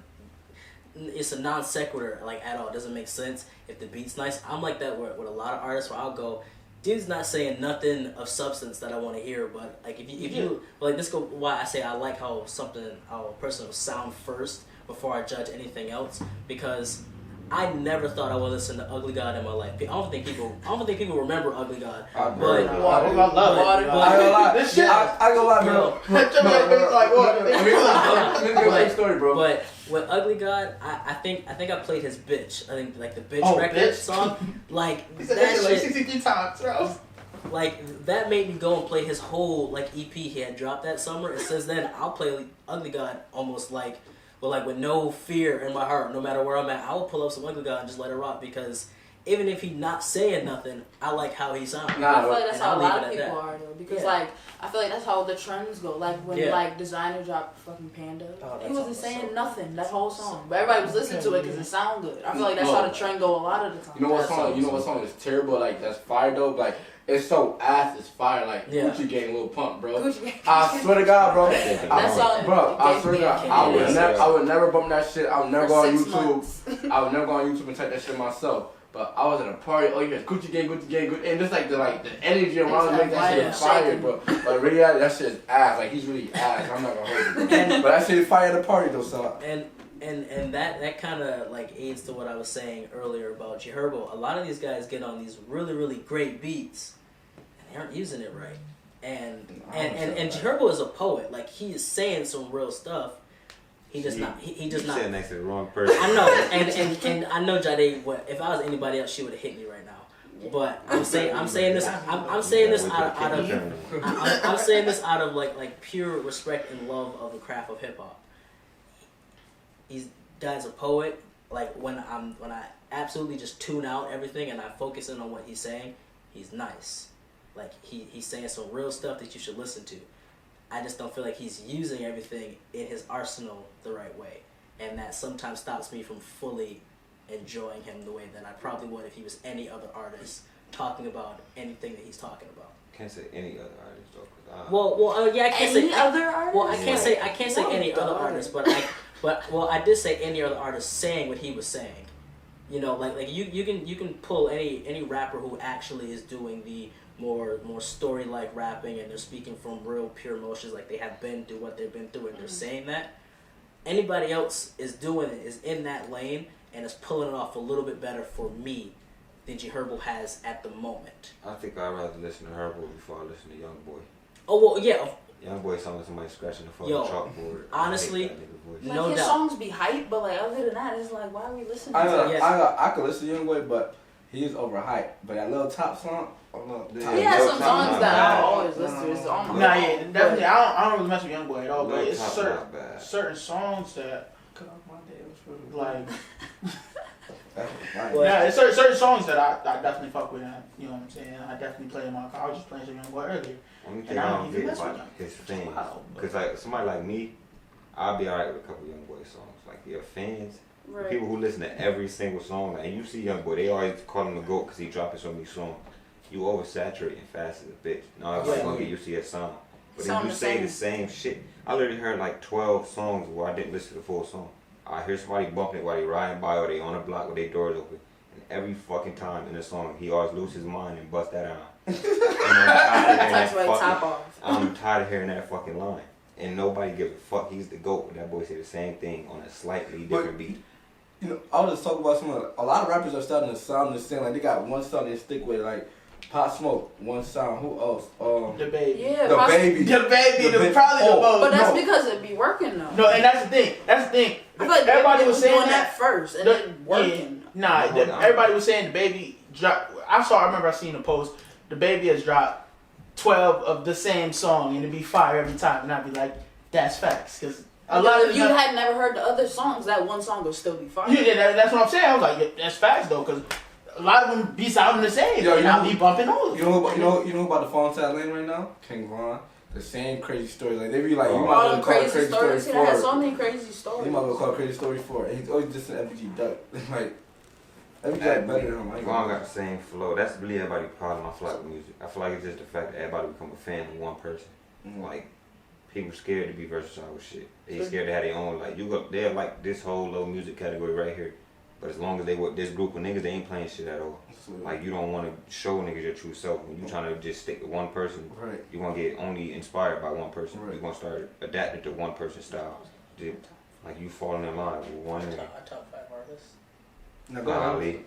it's a non sequitur like at all, it doesn't make sense. If the beat's nice, I'm like that with a lot of artists where I'll go, dude's not saying nothing of substance that I want to hear, but like if you like this go why I say I like how a person will sound first before I judge anything else, because I never thought I would listen to Ugly God in my life. I don't think people remember Ugly God. I But I love it. I ain't gonna lie. This shit. I gonna lie, bro. Like what? Let me tell you a story, bro. But with Ugly God, I think I played his Bitch. I think like the Bitch Oh, record Bitch? song. Like He said that that shit like shit, 63 times, bro. like that made me go and play his whole like EP he had dropped that summer. And since then I'll play Ugly God almost like with no fear in my heart, no matter where I'm at. I will pull up some Ugly God and just let it rock, because even if he's not saying nothing, I like how he sounds. Nah, I feel like that's and how I'll a leave lot it of at people that. are though. Because Yeah. like I feel like that's how the trends go. Like when Yeah. like Designer dropped fucking Panda, Oh, that he wasn't song was saying so nothing that whole song, but everybody was listening to it because it sounded good. I feel like that's how the trend go a lot of the time. You know what song is terrible? Like that's fire though. Like it's so ass. It's fire. Like Yeah. Gucci Gang, Lil Pump, bro. Gucci Gang. I swear to God, bro. That song Bro, I gave swear to me a God, kick. I would never bump that shit. I would never For go on 6 YouTube. months. I would never go on YouTube and type that shit myself. But I was at a party. Oh, you guys, Gucci Gang, and just like the energy around It's make that shit like fire, shaking. bro. But really, that shit is ass. Like he's really ass. I'm not gonna hold you, bro. But that shit is fire at the party though, so. And that kind of like aids to what I was saying earlier about Jahde. A lot of these guys get on these really, really great beats, and they aren't using it right. And Jahde is a poet. Like he is saying some real stuff. He does not. He does You not. sitting next to the wrong person. I know, and I know Jahde. If I was anybody else, she would have hit me right now. But I'm saying this out of like pure respect and love of the craft of hip hop. He's guy's a poet. Like when I absolutely just tune out everything and I focus in on what he's saying, he's nice. Like he's saying some real stuff that you should listen to. I just don't feel like he's using everything in his arsenal the right way, and that sometimes stops me from fully enjoying him the way that I probably would if he was any other artist talking about anything that he's talking about. Can't say any other artist though. Well, yeah, I can't Any say other artist? Well, I can't say No, any other God. artist, but I did say any other artist saying what he was saying. You know, like you can pull any rapper who actually is doing the more story like rapping and they're speaking from real pure emotions, like they have been through what they've been through and they're saying that. Anybody else is doing it is in that lane and is pulling it off a little bit better for me than Herbo has at the moment? I think I'd rather listen to Herbo before I listen to Young Boy. Oh well, yeah. Young Boy sounds like somebody scratching the fucking Yo, chalkboard. honestly, Like no his doubt. songs be hype, but like other than that, it's like why are we listening to I could listen to Young Boy, but he's overhyped. But that little top song, oh no, He has some songs that I always listen to. It's on my Nah, yeah, definitely. I don't really mess with Young Boy at all, but it's Top certain not bad. songs that like. Right. Yeah, it's certain songs that I definitely fuck with. You know what I'm saying? I definitely play in my car. I was just playing some Young Boy earlier. Only thing And I I don't don't get even is mess like with his them. fans. Wow, but- Cause like somebody like me, I'll be alright with a couple Young Boy songs. Like your fans, Right. people who listen to every single song, and you see Young Boy, they always call him the GOAT because he dropping so many songs. You oversaturating fast as a bitch. Now everybody's gonna get used to your sound. But Sound if you the say same. the same shit, I literally heard like 12 songs where I didn't listen to the full song. I hear somebody bumping it while they riding by or they on the block with their doors open. And every fucking time in the song, he always loses his mind and bust that out. That's why top off. I'm tired of hearing that fucking line. And nobody gives a fuck. He's the GOAT. But that boy said the same thing on a slightly different beat. You know, I was just talking about a lot of rappers are starting to sound the same. Like they got one sound they stick with, like Pop Smoke, one sound. Who else? The Baby. Yeah, the possibly. Baby. Probably the most. But that's because it be working though. No, and that's the thing. I feel like Everybody was saying doing that first and then working. Everybody was saying the Baby dropped. I remember I seen a post. The Baby has dropped 12 of the same song and it'd be fire every time, and I'd be like, that's facts, because a lot of you had never heard the other songs. That one song would still be fire. Yeah, that's what I'm saying. I was like, yeah, that's facts though, because a lot of them be sounding the same. Yo, and I'll be bumping all of them. You know about the Fall Inside Lane right now? King Von. The same crazy story. Like they be like, you might All as them well call it crazy crazy stories. story He had 4. so many crazy stories. You might as well call it crazy story 4. And he's always just an FG duck. Like FG duck better than him. I ain't Vaughn gonna- got the same flow. That's really everybody's problem. I feel like with music. I feel like it's just the fact that everybody become a fan of one person. Like people scared to be versatile with shit. They scared to have their own. Like they're like this whole little music category right here. But as long as they with this group of niggas, they ain't playing shit at all. Like you don't want to show niggas your true self. When you trying to just stick to one person, Right. you gonna get only inspired by one person. Right. You gonna start adapting to one person's style. Like you falling in line with one nigga. Top 5 artists. Now go ahead. Ali.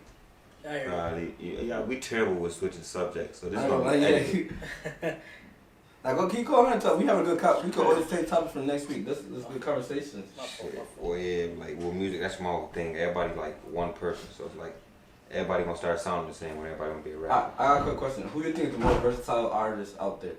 I hear you. Ali. Yeah, we terrible with switching subjects. So this I is know, gonna like, be yeah. edited. Now go keep going and talk. We have a good we could always take topics for next week. This is good conversations. Shit. Well, yeah, like with music, that's my whole thing. Everybody like one person, so it's like everybody gonna start sounding the same when everybody gonna be a rapper. I got a quick question. Who do you think is the most versatile artist out there?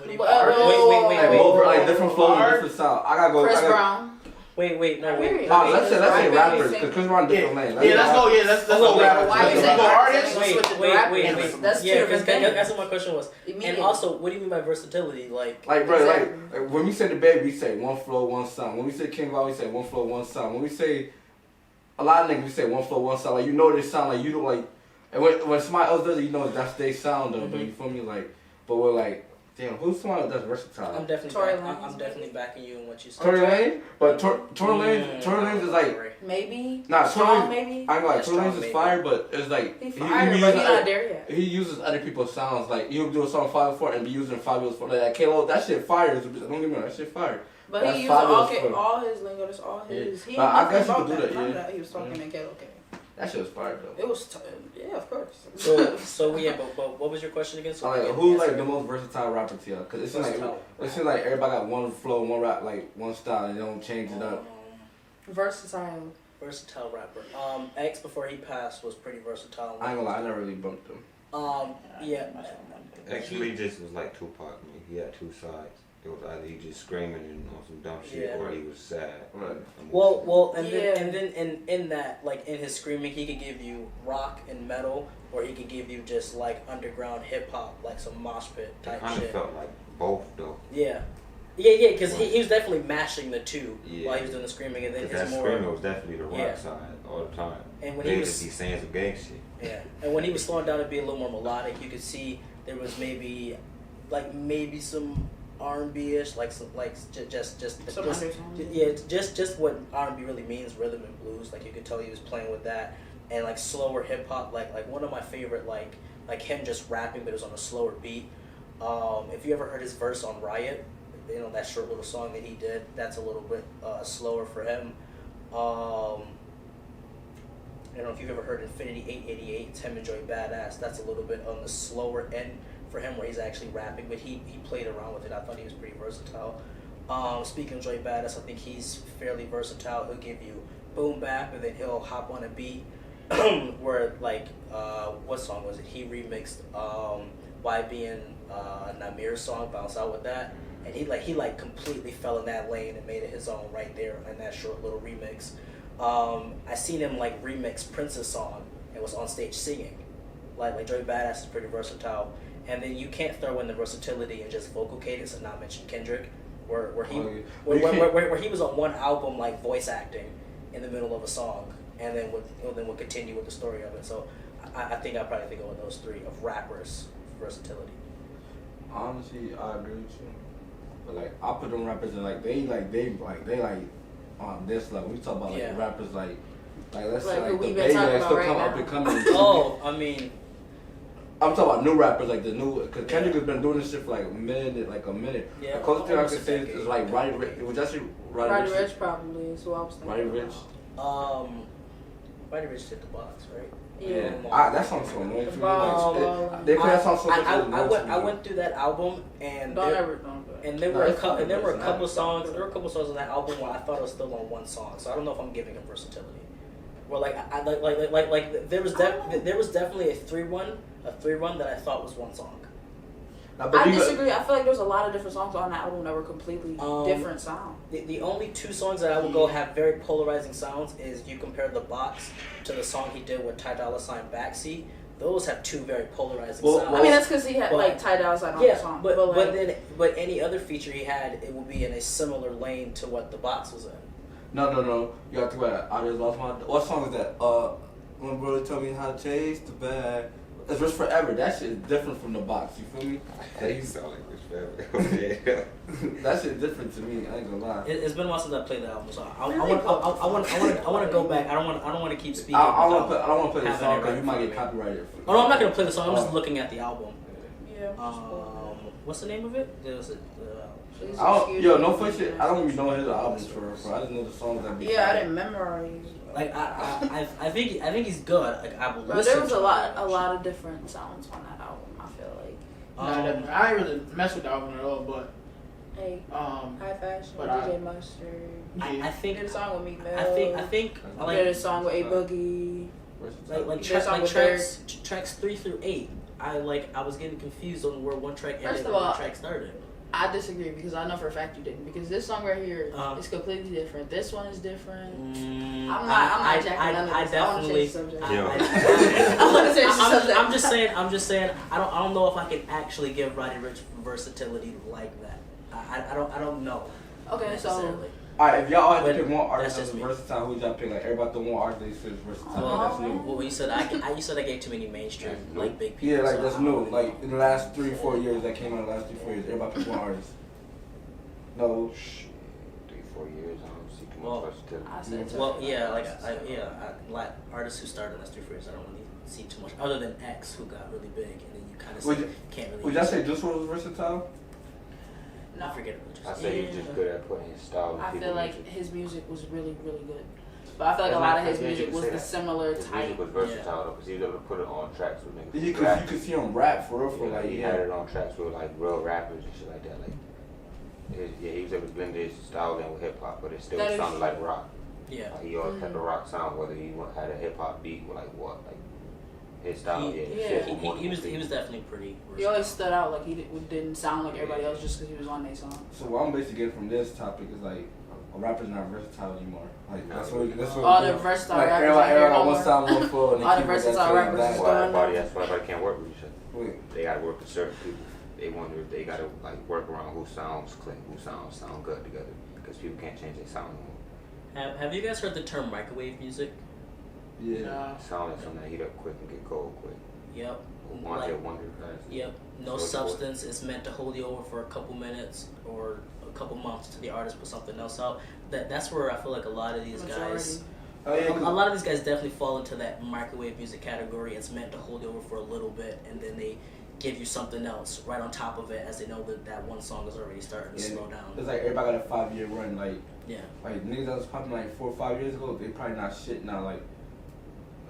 Wait, Like different flows, Art? different sound. I gotta go. Chris I gotta, Brown. Wait. let's say rappers, because Chris Brown different lane. Let's go rappers. Why you Let's say go artists? artists. Wait. That's two Yeah, different because things. that's what my question was. Immediately. And also, what do you mean by versatility? Like Bro, Exactly. like when we say the Baby, we say one flow, one sound. When we say King Von, we say one flow, one sound. When we say a lot of niggas, we say one flow, one sound. Like you know they sound like you don't like. And when somebody else does it, you know that's their sound though. But you feel me? Like, but we're like, damn, who's somebody that's versatile? I'm definitely Tory I'm Lanez. definitely backing you in what you said. Tory Lane, but Tory Lanez is like, Maybe. nah, Strong, Tory. maybe. I know, like Yeah, Tory Lanez Strong, is maybe. fire, but it's like He fired, but he's not there yet. He uses other people's sounds. Like he'll do a song 5-4 and be using Fabio's for like K-Lo. That shit fire. Don't get me wrong, that shit fire. But That's he used fabulous all his lingo. That's all his. He But ain't I nothing guess you about could do that, None of yeah. that. He was talking in K-Lo. That shit was fire though. It was, yeah, of course. So yeah, but what was your question again? So Like, we can who's like answer the it. most versatile rapper to y'all? Cause it seems Versatile. like everybody got one flow, one rap, like one style, and they don't change it up. Versatile. Versatile rapper. X before he passed was pretty versatile. I ain't gonna lie, I never really bumped him. Yeah. Actually, just was like Tupac. I mean, he had two sides. It was either he just screaming and on some dumb shit, Yeah. or he was sad. Right. Well, and Yeah. then in that, like in his screaming, he could give you rock and metal, or he could give you just like underground hip hop, like some mosh pit I type kind of shit. felt like both though. Yeah, because he was definitely mashing the two while he was doing the screaming, and then Because his that more screaming was definitely the rock Yeah. side all the time. And when they he just be was saying some gang shit. and when he was slowing down to be a little more melodic, you could see there was maybe some R&B-ish, just Some undertones. yeah, just what R&B really means, rhythm and blues. Like you could tell he was playing with that, and like slower hip hop. Like one of my favorite, like him just rapping, but it was on a slower beat. If you ever heard his verse on Riot, you know that short little song that he did. That's a little bit slower for him. I don't know if you've ever heard Infinity 888. It's him and Joey Badass. That's a little bit on the slower end for him, where he's actually rapping, but he played around with it. I thought he was pretty versatile. Speaking of Joey Badass, I think he's fairly versatile. He'll give you boom bap, and then he'll hop on a beat where like what song was it? He remixed YB and Namir's song, Bounce Out with that, and he completely fell in that lane and made it his own right there in that short little remix. I seen him like remix Prince's song and was on stage singing. Like Joey Badass is pretty versatile. And then you can't throw in the versatility and just vocal cadence and not mention Kendrick, where he was on one album like voice acting in the middle of a song, and then would continue with the story of it. So I think I'd probably go with those three of rappers versatility. Honestly, I agree with you. But like I put them rappers in they on this level. We talk about like rappers like let's say like the baby that still come up and coming. Oh, I mean. I'm talking about new rappers, like the new, because Kendrick has been doing this shit for like a minute. Yeah. The closest thing I can say is like Roddy Ricch. It was actually Roddy Ricch probably is who I was thinking. Roddy Ricch. Roddy Ricch did the box, right? Yeah. That song's so annoying for me. They play that song so much. I went through that album and there were a couple songs. There were a couple songs on that album where I thought it was still on one song. So I don't know if I'm giving him versatility. Well, there was definitely a 3-1 that I thought was one song. I disagree. I feel like there's a lot of different songs on that album that were completely different sound. The only two songs that I would go have very polarizing sounds is you compare The Box to the song he did with Ty Dolla $ign Backseat. Those have two very polarizing sounds. I mean, that's because he had Ty Dolla $ign on the song. But any other feature he had, it would be in a similar lane to what The Box was in. No. You have to go I just lost my. What song is that? My brother told me how to chase the bag. It's Rich Forever. That shit is different from The Box. You feel me? You sound like Rich Forever. That shit different to me. I ain't gonna lie. It's been a while since I played the album, so I want to go back. I don't want to keep speaking. I don't want to play the song because you might get copyrighted. Oh no, I'm not gonna play the song. I'm just looking at the album. Yeah. What's the name of it? No funny shit. I don't even know his albums for. I just know the songs that be. Yeah, I didn't memorize. Like I think he's good. Like I will listen. But there was a lot of different sounds on that album. I feel like. I didn't really mess with the album at all, but. High Fashion, DJ Mustard. I think did a song with Meek Mill. I think like did a song with A Boogie. Tracks 3 through 8. I was getting confused on where one track ended and one track started. I disagree because I know for a fact you didn't. Because this song right here is completely different. This one is different. I'm not jacking none of this. I want to change the subject. I want to change the subject. I'm just saying. I don't know if I can actually give Roddy Ricch versatility like that. I don't know. Okay, so. Alright, if y'all had to pick one artist that's versatile, who would y'all pick? Like everybody thought one artist is versatile. That's new. Well, you said I gave too many mainstream like big people. Yeah, like that's new. Like in the last 3-4 years, that came out in the last 3-4 years. Everybody picked one artist. No. 3-4 years. I don't see too much versatility. Well, yeah, like artists who started in the last 3-4 years, I don't really see too much other than X, who got really big, and then you kind of can't really. Would y'all say Juice WRLD was versatile? No, I forget it. I say he's just good at putting his style. I feel like his music was really, really good. But I feel like a lot of his music was the similar type. His music was versatile though, because he was able to put it on tracks with niggas. You could see him rap for real. Like he had it on tracks with like real rappers and shit like that. Like, he was able to blend his style in with hip hop, but it still sounded like rock. Yeah. Like, he always had the rock sound, whether he had a hip hop beat or like what, like his style. He was definitely pretty versatile. He always stood out, like he didn't sound like everybody else just because he was on their song. So what I'm basically getting from this topic is like a rapper's not versatile anymore. Like that's what all the versatile like, rappers. Everybody wants to sound more full. All the versatile rappers. That's why everybody can't work with each other. They gotta work with certain people. They wonder if they gotta like work around who sounds clean, who sound good together, because people can't change their sound anymore. Have you guys heard the term microwave music? Yeah. Sound like something that heat up quick and get cold quick. Yep. One hit wonder. Yep. No substance. It's meant to hold you over for a couple minutes or a couple months till the artist put something else out. That's where I feel like a lot of these guys. A lot of these guys definitely fall into that microwave music category. It's meant to hold you over for a little bit, and then they give you something else right on top of it, as they know that one song is already starting to slow down. It's like everybody got a 5-year run. Like yeah, like niggas that was popping like 4 or 5 years ago, they probably not shit now. Like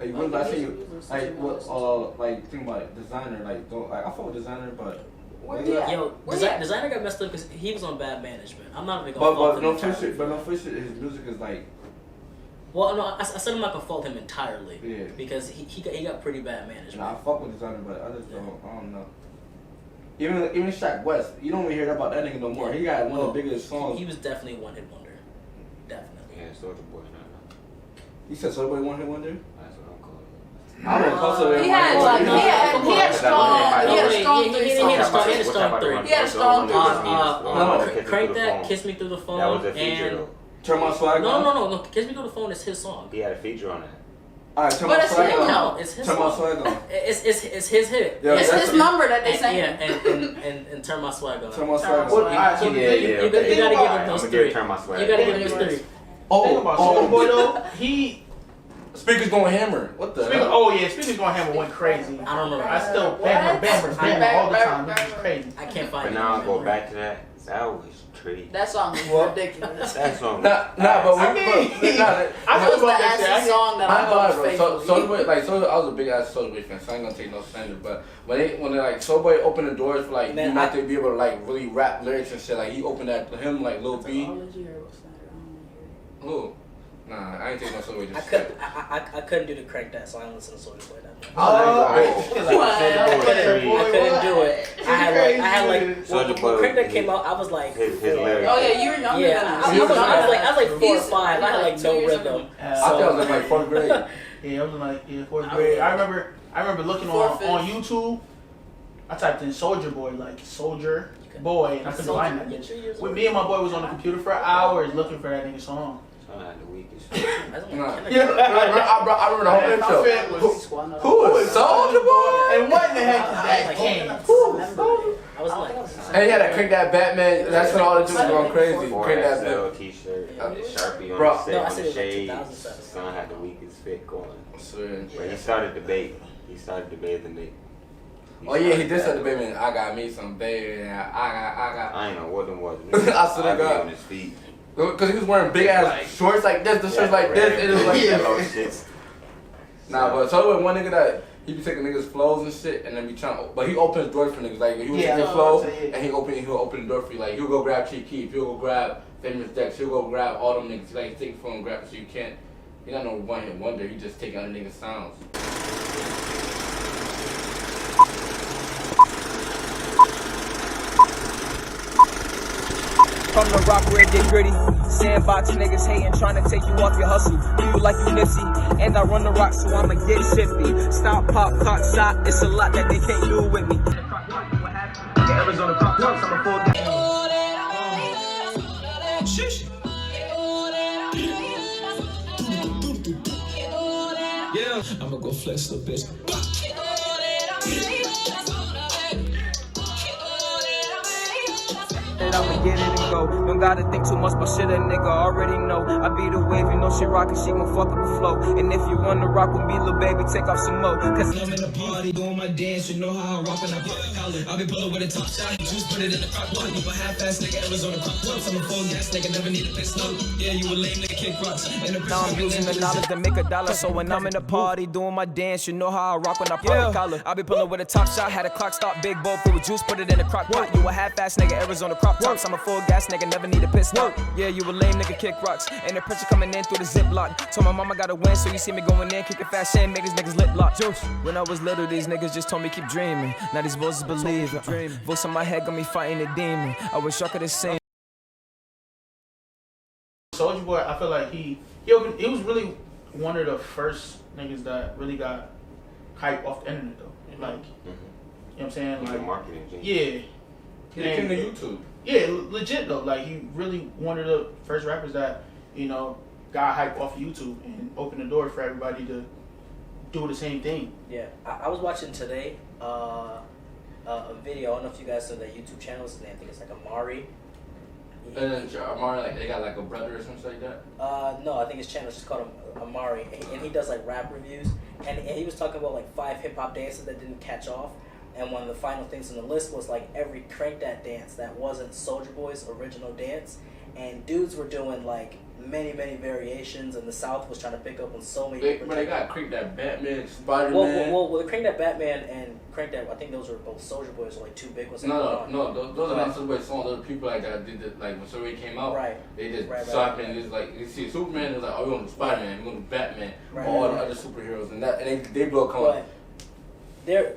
Like when I say like what like think about it, designer like don't like I fuck with designer but. Designer got messed up because he was on bad management. I'm not even gonna fault him entirely. But no fish, his music is like. Well, no, I said I'm not gonna fault him entirely. Yeah. Because he got pretty bad management. Nah, I fuck with designer, but I just don't. I don't know. Even Shaq West, you don't even hear about that nigga no more. He got one of the biggest songs. He was definitely a one-hit wonder. Definitely. Yeah, Soulja Boy. No. You said Soulja Boy one-hit wonder? That's what I'm calling it. I wouldn't call Soulja Boy. He had strong three. He had a strong Crank That, Kiss Me Through the Phone, that was a feature, and though. Turn My Swag On? No, Kiss Me Through the Phone is his song. He had a feature on that. Alright, Turn My Swag On. No, it's his Turn My song. Swag On. It's his hit. Yeah, it's his number that they sang. Yeah, and Turn My Swag On. Turn My Swag On. Alright, so You gotta give him those three. Turn My Swag. You gotta give him those three. Think about Soulja Boy though. He Speakers going hammer. What the hell? oh yeah, Speakers Going Hammer went crazy. I don't remember. I still bammer all the time. It was crazy. I can't find But it. now I go back to that. That was treat. That song is ridiculous. That song. But I feel about that That's the song that I love faithfully. Soulja Boy, like Soulja, I was a big ass Soulja Boy fan, so I ain't gonna take no slander. But when they like Soulja Boy opened the doors for like you not to be able to like really rap lyrics and shit, like he opened that for him like Lil B. Who? Nah, I ain't taking no Soulja Boy. I couldn't do the Crank That, so I don't listen to Soulja Boy that much. I couldn't do it. I had like when Crank That came out, I was like, his lyrics. Oh yeah, you were younger than us. I was like 4 or 5. I had like no rhythm. I thought I was in like 4th grade. Yeah, I was in like 4th grade. I remember looking on YouTube. I typed in Soulja Boy, like Soldier Boy, and I couldn't find that bitch. With me and my boy was on the computer for hours looking for that nigga song. I had the weakest. Yeah, I remember the whole intro. Who is Soulja Boy? And what in the heck is that game? I was like, and he had to Crank That Batman. That's when all the dudes going crazy. Crank That XL Batman. t-shirt, Sharpie on Bro. the set, No, I on said the it was like shades. 2007. Son had the weakest fit going. Swear. But he started debate. He started debating it. Oh yeah, he did say the baby. I got me some baby. And I got. I ain't know what them was. I swear to God. On his feet. Because he was wearing big ass Like, shorts like this, the shorts like this, it was like yellow this. shit. Nah, but so with one nigga that he be taking niggas flows and shit, and then be trying. But he opens doors for niggas. Like he would take your flow, and he'll open the door for you. Like he'll go grab Chief Keef, he'll go grab Famous Dex, he'll go grab all them niggas. Like take your phone and grab it, so you can't. He not no one hit wonder. He just take other niggas' sounds. From the rock where it get gritty. Sandbox niggas hating, trying to take you off your hustle. You like you Nipsey, and I run the rock, so I'ma get shifty. Stop, pop, cock, shot, it's a lot that they can't do with me. Arizona pop, I'm a full yeah, I'ma go flex the bitch. I'ma get it and go. Don't gotta think too much, but shit a nigga already know. I be the wave, you know she rockin', she gon' fuck up the flow. And if you wanna rock with me, little baby, take off some more. Cause I'm in the party doing my dance, you know how I rock when I put the collar. I be pulling with a top shot, juice put it in the crock pot. You a half-ass nigga, Arizona crop tops. I'm a full gas nigga, never need a pistol. Yeah, you a lame nigga, kick rocks. now I'm using the knowledge to make $1. So when I'm in the party doing my dance, you know how I rock when I pop the collar. I be pulling with a top shot, had a clock stop, big bowl full with juice, put it in the crock pot. You a half-ass nigga, Arizona crop tops. I'm a full gas nigga, never need a pistol. Yeah, you a lame nigga, kick rocks. And the pressure coming in through the ziplock. Told my mama gotta win, so you see me going in, kicking fast shit, make these niggas lip lock. Juice. When I was little, these niggas just told me keep dreaming. Now these voices believe it. Voice in my head got me fighting a demon. I wish I could've seen. Soulja Boy, I feel like he was really one of the first niggas that really got hype off the internet though. Like, you know what I'm saying? He's like a marketing genius. Yeah. He came to YouTube. Yeah, legit though. Like he really one of the first rappers that, you know, got hype off of YouTube and opened the door for everybody to do the same thing. Yeah, I was watching today a video. I don't know if you guys know that YouTube channel. I think it's like Amari. And then Amari, like they got like a brother or something like that. No, I think his channel is just called Amari, and he does like rap reviews. And he was talking about like 5 hip hop dances that didn't catch off. And one of the final things on the list was like every Crank That dance that wasn't Soulja Boy's original dance. And dudes were doing like many variations, and the South was trying to pick up on so many But different. they got Crank That Batman, Spider-Man. Well, Crank That Batman and Crank That, I think those were both Soulja Boys, so like two big ones. No, those are not Soulja Boy songs. Those are people like that did it, like when Soulja Boy came out. Right. They just slapping. It's like you see Superman. It's like, oh, we want Spider-Man, we want Batman, all the other superheroes, and they blow come up.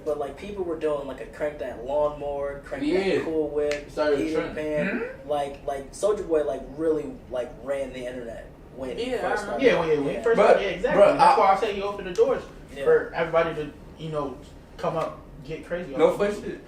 But like people were doing like a Crank That Lawnmower, Crank That Cool Whip, Peter Pan, like Soulja Boy like really like ran the internet when he first started. When he first started, exactly. That's why I say he opened the doors for everybody to come up, get crazy. No funny shit.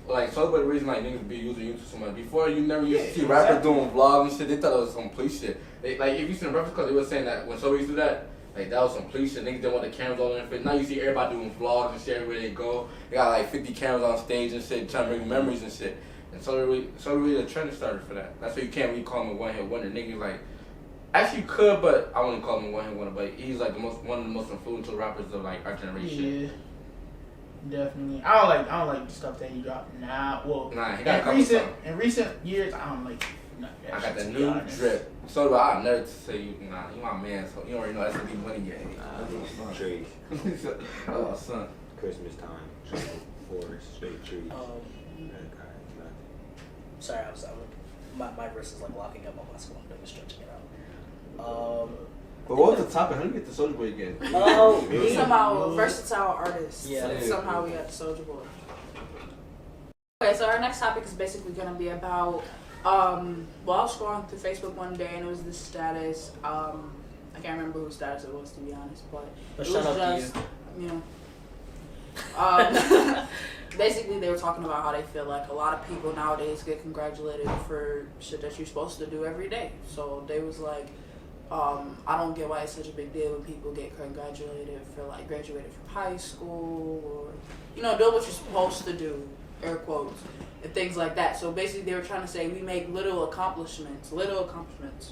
Like Soulja Boy, the reason like niggas be using YouTube so much. Before you never used to see rappers doing vlogs and shit. They thought it was some police shit. Like if you see the rappers, because they were saying that when Soulja used to do that. Like, that was some police shit. Niggas didn't want the cameras all in their face. Now you see everybody doing vlogs and shit everywhere they go. They got like 50 cameras on stage and shit, trying to bring memories and shit. And so really the trend started for that. That's why you can't really call him a one-hit wonder. Niggas like, actually you could, but I wouldn't call him a one-hit wonder. But he's like one of the most influential rappers of like our generation. Yeah, definitely. I don't like the stuff that he dropped now. Well, he got in recent years, I don't like. I got the new drip. So I'll never say you my man, so you already know that's gonna be money game. Trees. Oh, son. Christmas time. Forest, straight trees. Sorry, my wrist is like locking up on my skull. I'm stretching it out. But what was the topic? How do you get the Soulja Boy again? Somehow versatile artists. Yeah. Somehow we got the Soulja Boy. Okay, so our next topic is basically gonna be about. I was scrolling through Facebook one day and it was this status. I can't remember whose status it was, to be honest, but it was just, basically they were talking about how they feel like a lot of people nowadays get congratulated for shit that you're supposed to do every day. So they was like, I don't get why it's such a big deal when people get congratulated for like graduating from high school or, doing what you're supposed to do, air quotes. And things like that. So basically they were trying to say we make little accomplishments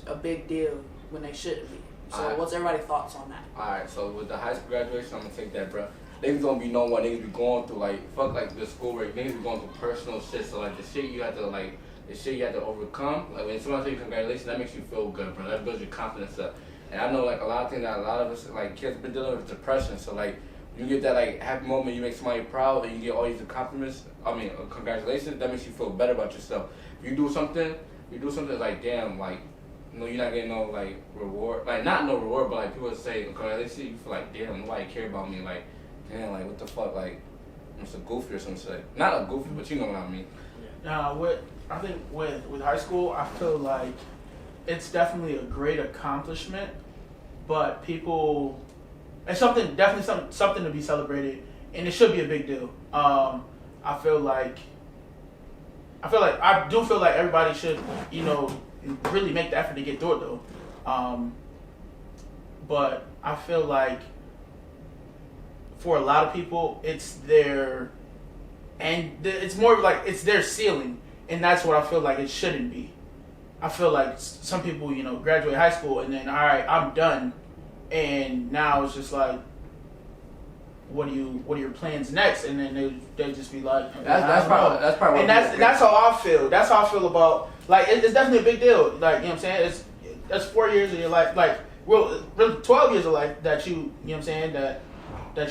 a big deal when they shouldn't be. So what's everybody's thoughts on that? Alright, so with the high school graduation, I'm gonna take that, bro. Niggas gonna be knowing what niggas be going through, like fuck like the schoolwork, niggas be going through personal shit. So like the shit you have to overcome. Like when someone says congratulations, that makes you feel good, bro. That builds your confidence up. And I know like a lot of things that a lot of us like kids been dealing with depression. So like you get that like happy moment, you make somebody proud, and you get all these compliments. Congratulations. That makes you feel better about yourself. If you do something like damn, like you're not getting no like reward, like not no reward, but like people say congratulations, you feel like damn, nobody care about me, like damn, like what the fuck, like I'm just a goofy or some shit. Not a goofy, but you know what I mean. What I think with high school, I feel like it's definitely a great accomplishment, but people. It's definitely something to be celebrated, and it should be a big deal. I do feel like everybody should, really make the effort to get through it though. But I feel like for a lot of people, it's more like it's their ceiling, and that's what I feel like it shouldn't be. I feel like some people, graduate high school and then all right, I'm done. And now it's just like, what are your plans next? And then they just be like, that's probably. And that's how I feel. That's how I feel about like it's definitely a big deal. Like what I'm saying, that's 4 years of your life. Like really 12 years of life that you know what I'm saying that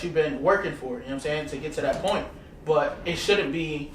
you've been working for. You know what I'm saying, to get to that point. But it shouldn't be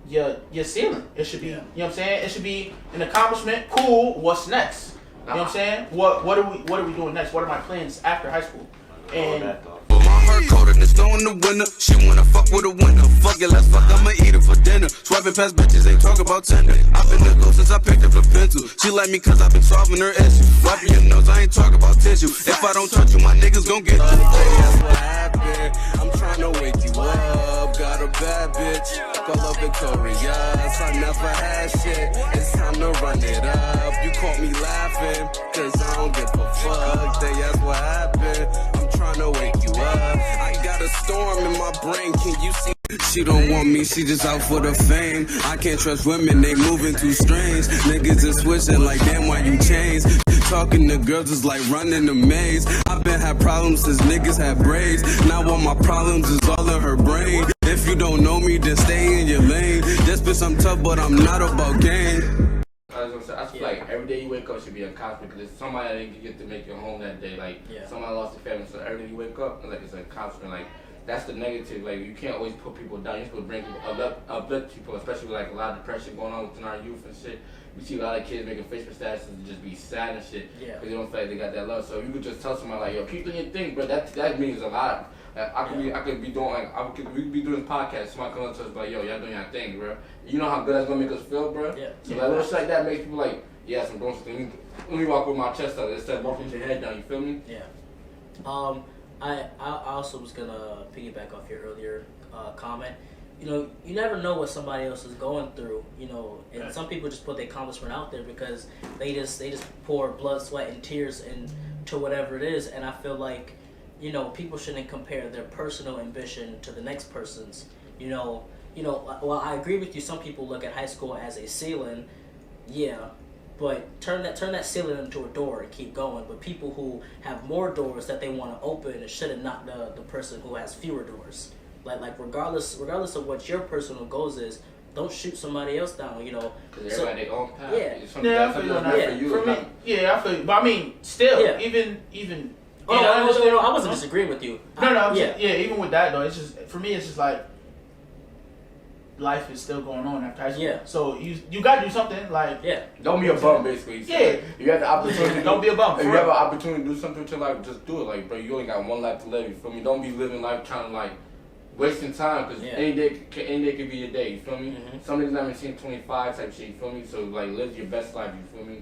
your ceiling. It should be you know what I'm saying. It should be an accomplishment. Cool. What's next? You know what I'm saying? What are we doing next? What are my plans after high school? And my heart colder than snow in the winter. She wanna fuck with a winter. Fuck it, let's fuck, I'ma eat it for dinner. Swiping past bitches, ain't talk about tender. I've been the glow since I picked up a pencil. She like me cause I've been solving her issues. Wiping your nose, I ain't talk about tissue. If I don't touch you, my niggas gon' get you. That's what happened. I'm trying to wake you up. Got a bad bitch, call her Victorious. I never had shit, it's time to run it up. You caught me laughing, cause I don't give a fuck. That's what happened. I'm trying to wake you up. I got a storm in my brain, can you see? She don't want me, she just out for the fame. I can't trust women, they moving too strange. Niggas is switching like damn, why you change? Talking to girls is like running a maze. I've been had problems since niggas had braids. Now all my problems is all in her brain. If you don't know me, then stay in your lane. Just bitch, I'm tough, but I'm not about game. I feel like every day you wake up, she to be accomplishment because it's somebody that didn't get to make it home that day. Like Yeah. somebody lost their family, so every day you wake up, like it's an accomplishment. Like that's the negative. Like you can't always put people down. You're supposed to bring people, uplift people, especially with like a lot of depression going on within our youth and shit. We see a lot of kids making Facebook statuses and just be sad and shit because they don't feel like they got that love. So you could just tell somebody like, yo, keep doing your thing, but that means a lot. We could be doing this podcast. Somebody comes to us like, yo, y'all doing your thing, bro. You know how good that's gonna make us feel, bro. Yeah. So like little shit like that makes people like, yes, I'm doing something. Let me walk with my chest out instead of walking with your head down. You feel me? Yeah. I also was gonna piggyback off your earlier comment. You know, you never know what somebody else is going through. You know, and some people just put their accomplishment out there because they just pour blood, sweat, and tears into whatever it is. And I feel like, you know, people shouldn't compare their personal ambition to the next person's. You know. While I agree with you, some people look at high school as a ceiling. Yeah. But turn that ceiling into a door and keep going. But people who have more doors that they want to open shouldn't knock the person who has fewer doors. Like regardless of what your personal goals is, don't shoot somebody else down. You know, because everybody their own path. Yeah, I feel you on that. For me, yeah, I feel you. But I mean, still, even. Oh no, I wasn't disagreeing with you. No, even with that though, it's just for me, it's just like life is still going on after high school. Yeah. So you got to do something like Don't be a bum, basically. So yeah. You have the opportunity. Don't be a bum. If you have an opportunity to do something with your life, just do it. Like, bro, you only got one life to live. You feel me? Don't be living life trying to like wasting time because any day could be your day. You feel me? Some niggas haven't seen 25 type shit. You feel me? So like, live your best life. You feel me?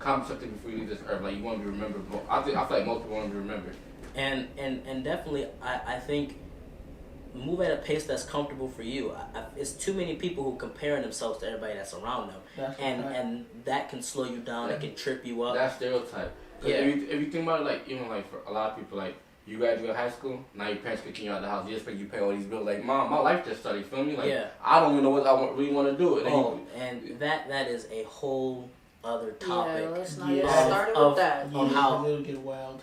Accomplish something before you leave this earth. Like you want to be remembered. I feel like most people want to be remembered. And definitely, I think. Move at a pace that's comfortable for you. It's too many people who comparing themselves to everybody that's around them, and that can slow you down. It can trip you up. That stereotype. Yeah. If you think about it, like even like for a lot of people, like you graduate high school, now your parents kicking you out of the house. You expect you pay all these bills. Like, mom, my life just started. You feel me? Like, I don't even know what I really want to do. And that is a whole other topic. Yeah, let's not get started with that. How it'll get wild.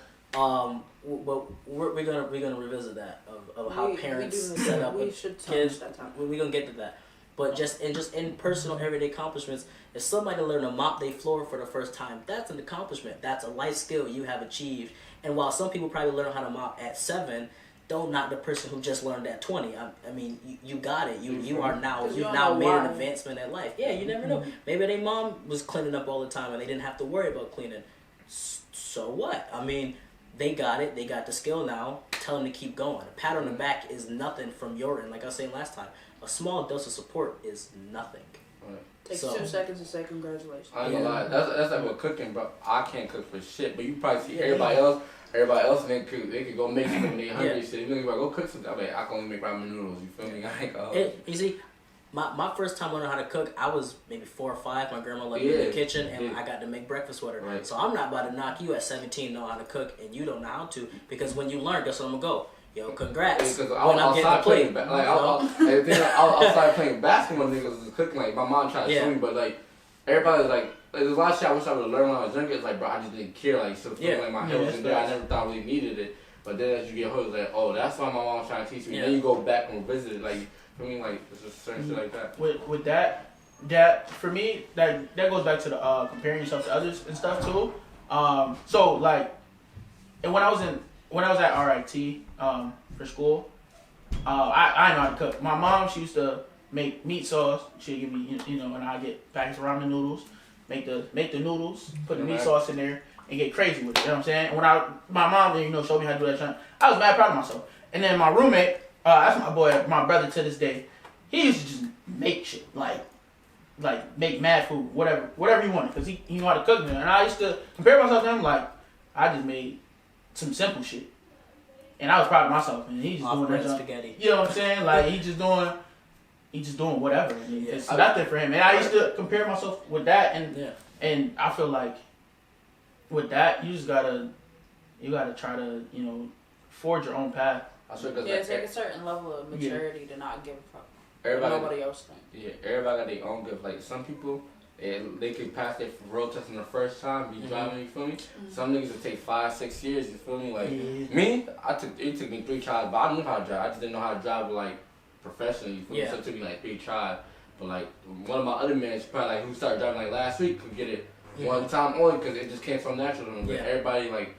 But we're gonna revisit that of how parents set up with kids. We're gonna get to that. But just in personal everyday accomplishments, if somebody learned to mop their floor for the first time, that's an accomplishment. That's a life skill you have achieved. And while some people probably learn how to mop at 7, don't knock the person who just learned at 20. I mean, you got it. You've now made an advancement in life. Yeah, you never know. Maybe their mom was cleaning up all the time and they didn't have to worry about cleaning. So what? I mean, they got it. They got the skill now. Tell them to keep going. A pat on the back is nothing from your end. Like I was saying last time, a small dose of support is nothing. Takes 2 seconds to say congratulations. I ain't gonna lie. That's like with cooking, bro. I can't cook for shit, but you probably see everybody else. Everybody else, they could go make something when they hungry. Shit, you go cook something. I mean, I can only make ramen noodles. You feel me? I ain't you see, my first time learning how to cook, I was maybe 4 or 5. My grandma let me in the kitchen, and I got to make breakfast with her. Right. So I'm not about to knock you at 17 know how to cook, and you don't know how to, because when you learn, guess what I'm gonna go. Yo, congrats. Because I was outside playing, I was outside playing basketball. Niggas was cooking. Like my mom tried to show me, but like everybody was like there's a lot of shit I wish I would have learned when I was younger. It's like, bro, I just didn't care. Like, so like my head was in there. I never thought I really needed it. But then as you get older, it's like, oh, that's why my mom was trying to teach me. Then you go back and revisit it. Like, for me, like, it's just certain shit like that. With that for me, that goes back to the comparing yourself to others and stuff too. So like, and when I was at RIT for school, I know how to cook. My mom, she used to make meat sauce. She'd give me, and I get packets of ramen noodles. Make the noodles, put the meat sauce in there, and get crazy with it. You know what I'm saying? And when my mom, showed me how to do that, I was mad proud of myself. And then my roommate, that's my boy, my brother to this day. He used to just make shit, like make mad food, whatever he wanted, because he knew how to cook. And I used to compare myself to him, like I just made some simple shit, and I was proud of myself. And he's just doing that spaghetti. You know what I'm saying? Like he's just doing whatever. It's nothing for him. And I used to compare myself with that, and I feel like with that, you gotta try to forge your own path. Take a certain level of maturity to not give a fuck. Nobody else thinks. Yeah, everybody got their own gift. Like some people, they can pass their road test in the first time, be driving. You feel me? Some niggas will take 5-6 years. You feel me? Like me, it took me 3 tries, but I knew how to drive. I just didn't know how to drive like professionally. You feel me? So it took me like 3 tries. But like one of my other men, probably like who started driving like last week, could get it one time only because it just came so natural to them. But Yeah. everybody like,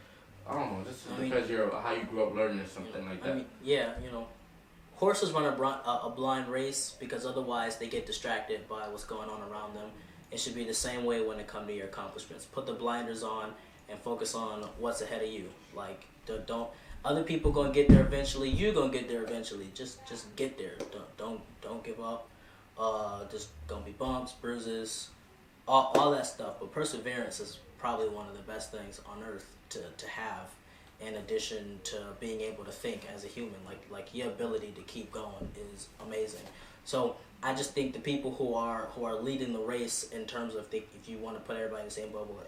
I don't know, just because you're how you grew up learning or something like that. I mean, yeah, horses run a blind race because otherwise they get distracted by what's going on around them. It should be the same way when it comes to your accomplishments. Put the blinders on and focus on what's ahead of you. Like, don't other people gonna get there eventually. You're gonna get there eventually. Just get there. Don't give up. Just gonna be bumps, bruises, all that stuff. But perseverance is probably one of the best things on earth to have, in addition to being able to think as a human. Like your ability to keep going is amazing. So I just think the people who are leading the race in terms of if you want to put everybody in the same bubble,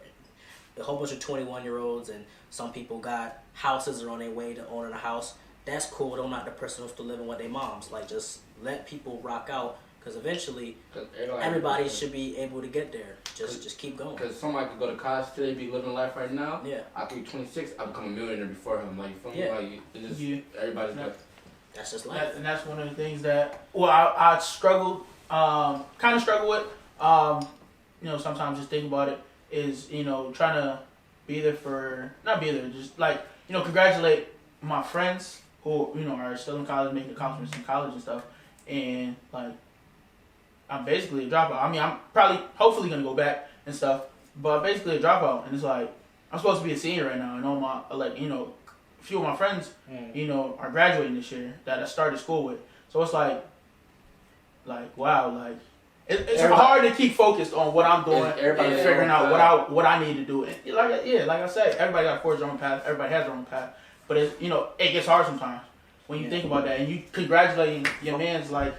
a whole bunch of 21-year-olds and some people got houses or on their way to owning a house. That's cool. Don't knock the person who's still living with their moms. Like, just let people rock out, because eventually everybody should be able to get there. Just keep going. Because somebody could go to college today, be living life right now. Yeah. I could be 26, I become a millionaire before him. Like, you feel me? Like, it just, everybody's got. That's just life. And that's one of the things that I struggled, kind of struggle with. Sometimes just thinking about it is trying to be there for just like congratulate my friends who are still in college, making accomplishments in college and stuff, and like I'm basically a dropout. I mean, I'm hopefully gonna go back and stuff, but I'm basically a dropout, and it's like I'm supposed to be a senior right now, and all my a few of my friends are graduating this year that I started school with, so it's like wow, like. It's hard to keep focused on what I'm doing and figuring out what I need to do. And like I said, everybody got to forge their own path. Everybody has their own path. But it gets hard sometimes when you think about that. And you congratulating your man's like,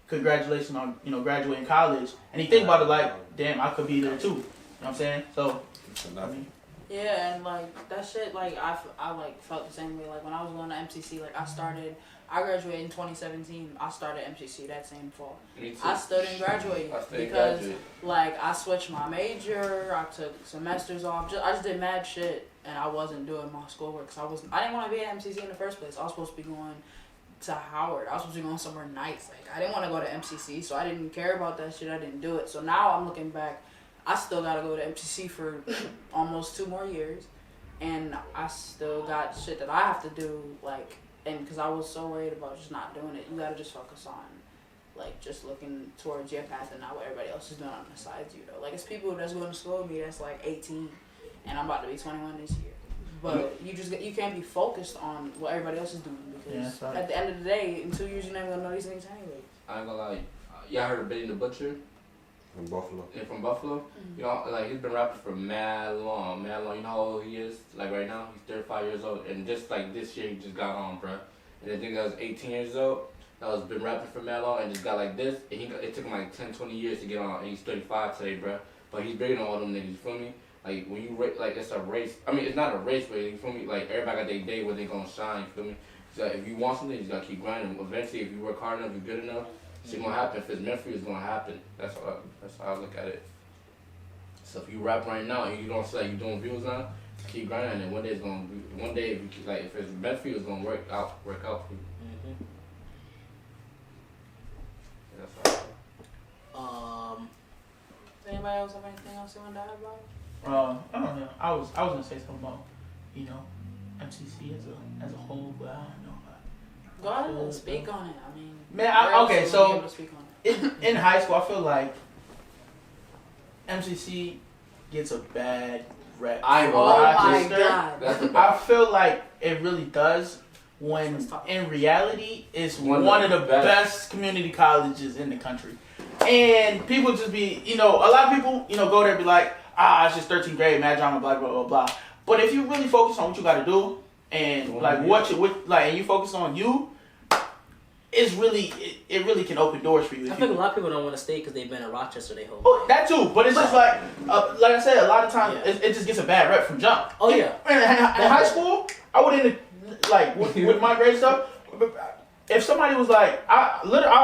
congratulations on graduating college. And you think about it like, damn, I could be there too. You know what I'm saying? So, I mean. Yeah, and like that shit, like I like felt the same way. Like when I was going to MCC, like I graduated in 2017. I started MCC that same fall. I still didn't graduate because like I switched my major. I took semesters off. I just did mad shit, and I wasn't doing my schoolwork. So I didn't want to be at MCC in the first place. I was supposed to be going to Howard. I was supposed to be going somewhere nice. Like I didn't want to go to MCC, so I didn't care about that shit. I didn't do it. So now I'm looking back. I still gotta go to MCC for almost 2 more years, and I still got shit that I have to do, like, and because I was so worried about just not doing it. You gotta just focus on, like, just looking towards your path and not what everybody else is doing on the sides, Like, it's people that's going to school with me that's, like, 18, and I'm about to be 21 this year. But you can't be focused on what everybody else is doing, because at the end of the day, in 2 years, you're never gonna know these things anyway. I ain't gonna lie. Y'all heard of Benny the Butcher? From Buffalo. Yeah, from Buffalo. Mm-hmm. Like he's been rapping for mad long. You know how old he is? Like right now, he's 35 years old, and just like this year, he just got on, bro. And I think that was 18 years old. That was been rapping for mad long, and just got like this. And it took him like 10, 20 years to get on, and he's 35 today, bro. But he's bigger than all them niggas. You feel me? Like when you like it's a race. I mean, it's not a race, but you feel me? Like everybody got their day where they gonna shine. You feel me? So if you want something, you just gotta keep grinding. Eventually, if you work hard enough, you're good enough. It's gonna happen. If it's meant for you, it's gonna happen. That's how I look at it. So if you rap right now and you don't say like you're doing views now, keep grinding, and one day it's gonna be. One day, if it's meant for you, it's gonna work out for you. Mm-hmm. That's all. Does anybody else have anything else you want to add about? I don't know. I was gonna say something about MCC as a whole, but I don't know. Go ahead and speak on it. I mean, okay, so in high school, I feel like MCC gets a bad rep. Oh my God. I feel like it really does, when in reality, it's one of the best community colleges in the country. And people just be, a lot of people, go there and be like, it's just 13th grade, mad drama, blah, blah, blah, blah. But if you really focus on what you got to do, and like and you focus on you, it really can open doors for you. I think a lot of people don't want to stay because they've been in Rochester their whole life. Oh, that too, but it's just like I said, a lot of times it just gets a bad rep from jump. Oh yeah. In high school, I wouldn't like with my grade stuff. If somebody was like, I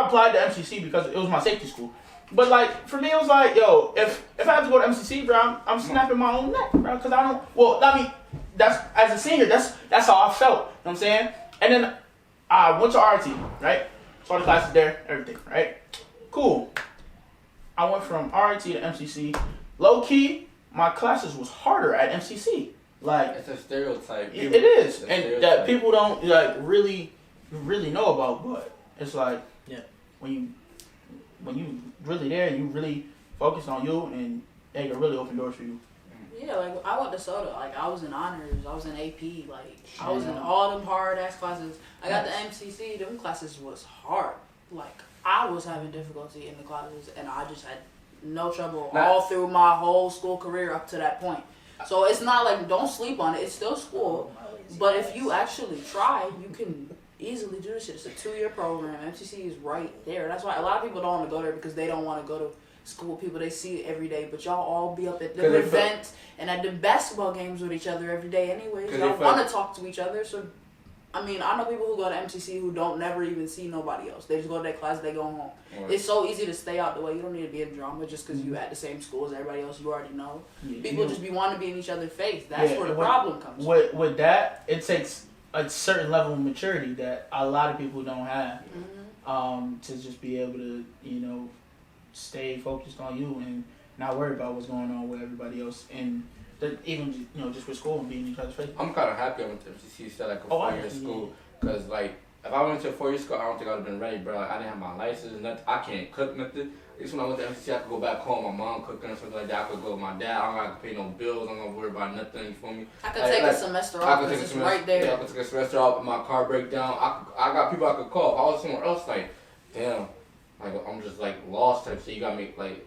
applied to MCC because it was my safety school. But like for me, it was like, yo, if I have to go to MCC, bro, I'm snapping my own neck, bro, because I don't. Well, I mean, that's as a senior, that's how I felt. You know what I'm saying? And then I went to RT, right? Started classes there, everything, right? Cool. I went from RT to MCC. Low key, my classes was harder at MCC. Like it's a stereotype. It is, and that people don't like really know about. But it's like when you really there, you really focus on you, and they can really open doors for you. Yeah, like I went to Soda. Like I was in honors, I was in AP. Like I was in all them hard ass classes. I got the MCC. Them classes was hard. Like I was having difficulty in the classes, and I just had no trouble all through my whole school career up to that point. So it's not like don't sleep on it. It's still school, but if you actually try, you can easily do this shit. It's a 2-year program. MCC is right there. That's why a lot of people don't want to go there because they don't want to go to school with people they see every day. But y'all all be up at the events and at the basketball games with each other every day anyways. Y'all want to talk to each other. So, I mean, I know people who go to MCC who don't never even see nobody else. They just go to their class, they go home. Right. It's so easy to stay out the way. You don't need to be in drama just because you at the same school as everybody else you already know. Yeah, people just be wanting to be in each other's face. That's where the problem comes from. With that, it takes a certain level of maturity that a lot of people don't have to just be able to, stay focused on you and not worry about what's going on with everybody else. And even just with school and being in each other's face. I'm kind of happy I went to MCC instead of like a 4-year school, because like if I went to a 4-year school, I don't think I would have been ready, bro. Like I didn't have my license, nothing. I can't cook nothing. At least when I went to MCC, I could go back home, my mom cooking or something like that. I could go with my dad. I don't have to pay no bills. I'm not worried about nothing. You feel me? I could take a semester off. I could take a semester right there. Yeah, I could take a semester off. My car break down. I got people I could call. If I was somewhere else, like damn, like I'm just like lost type shit. You got me like.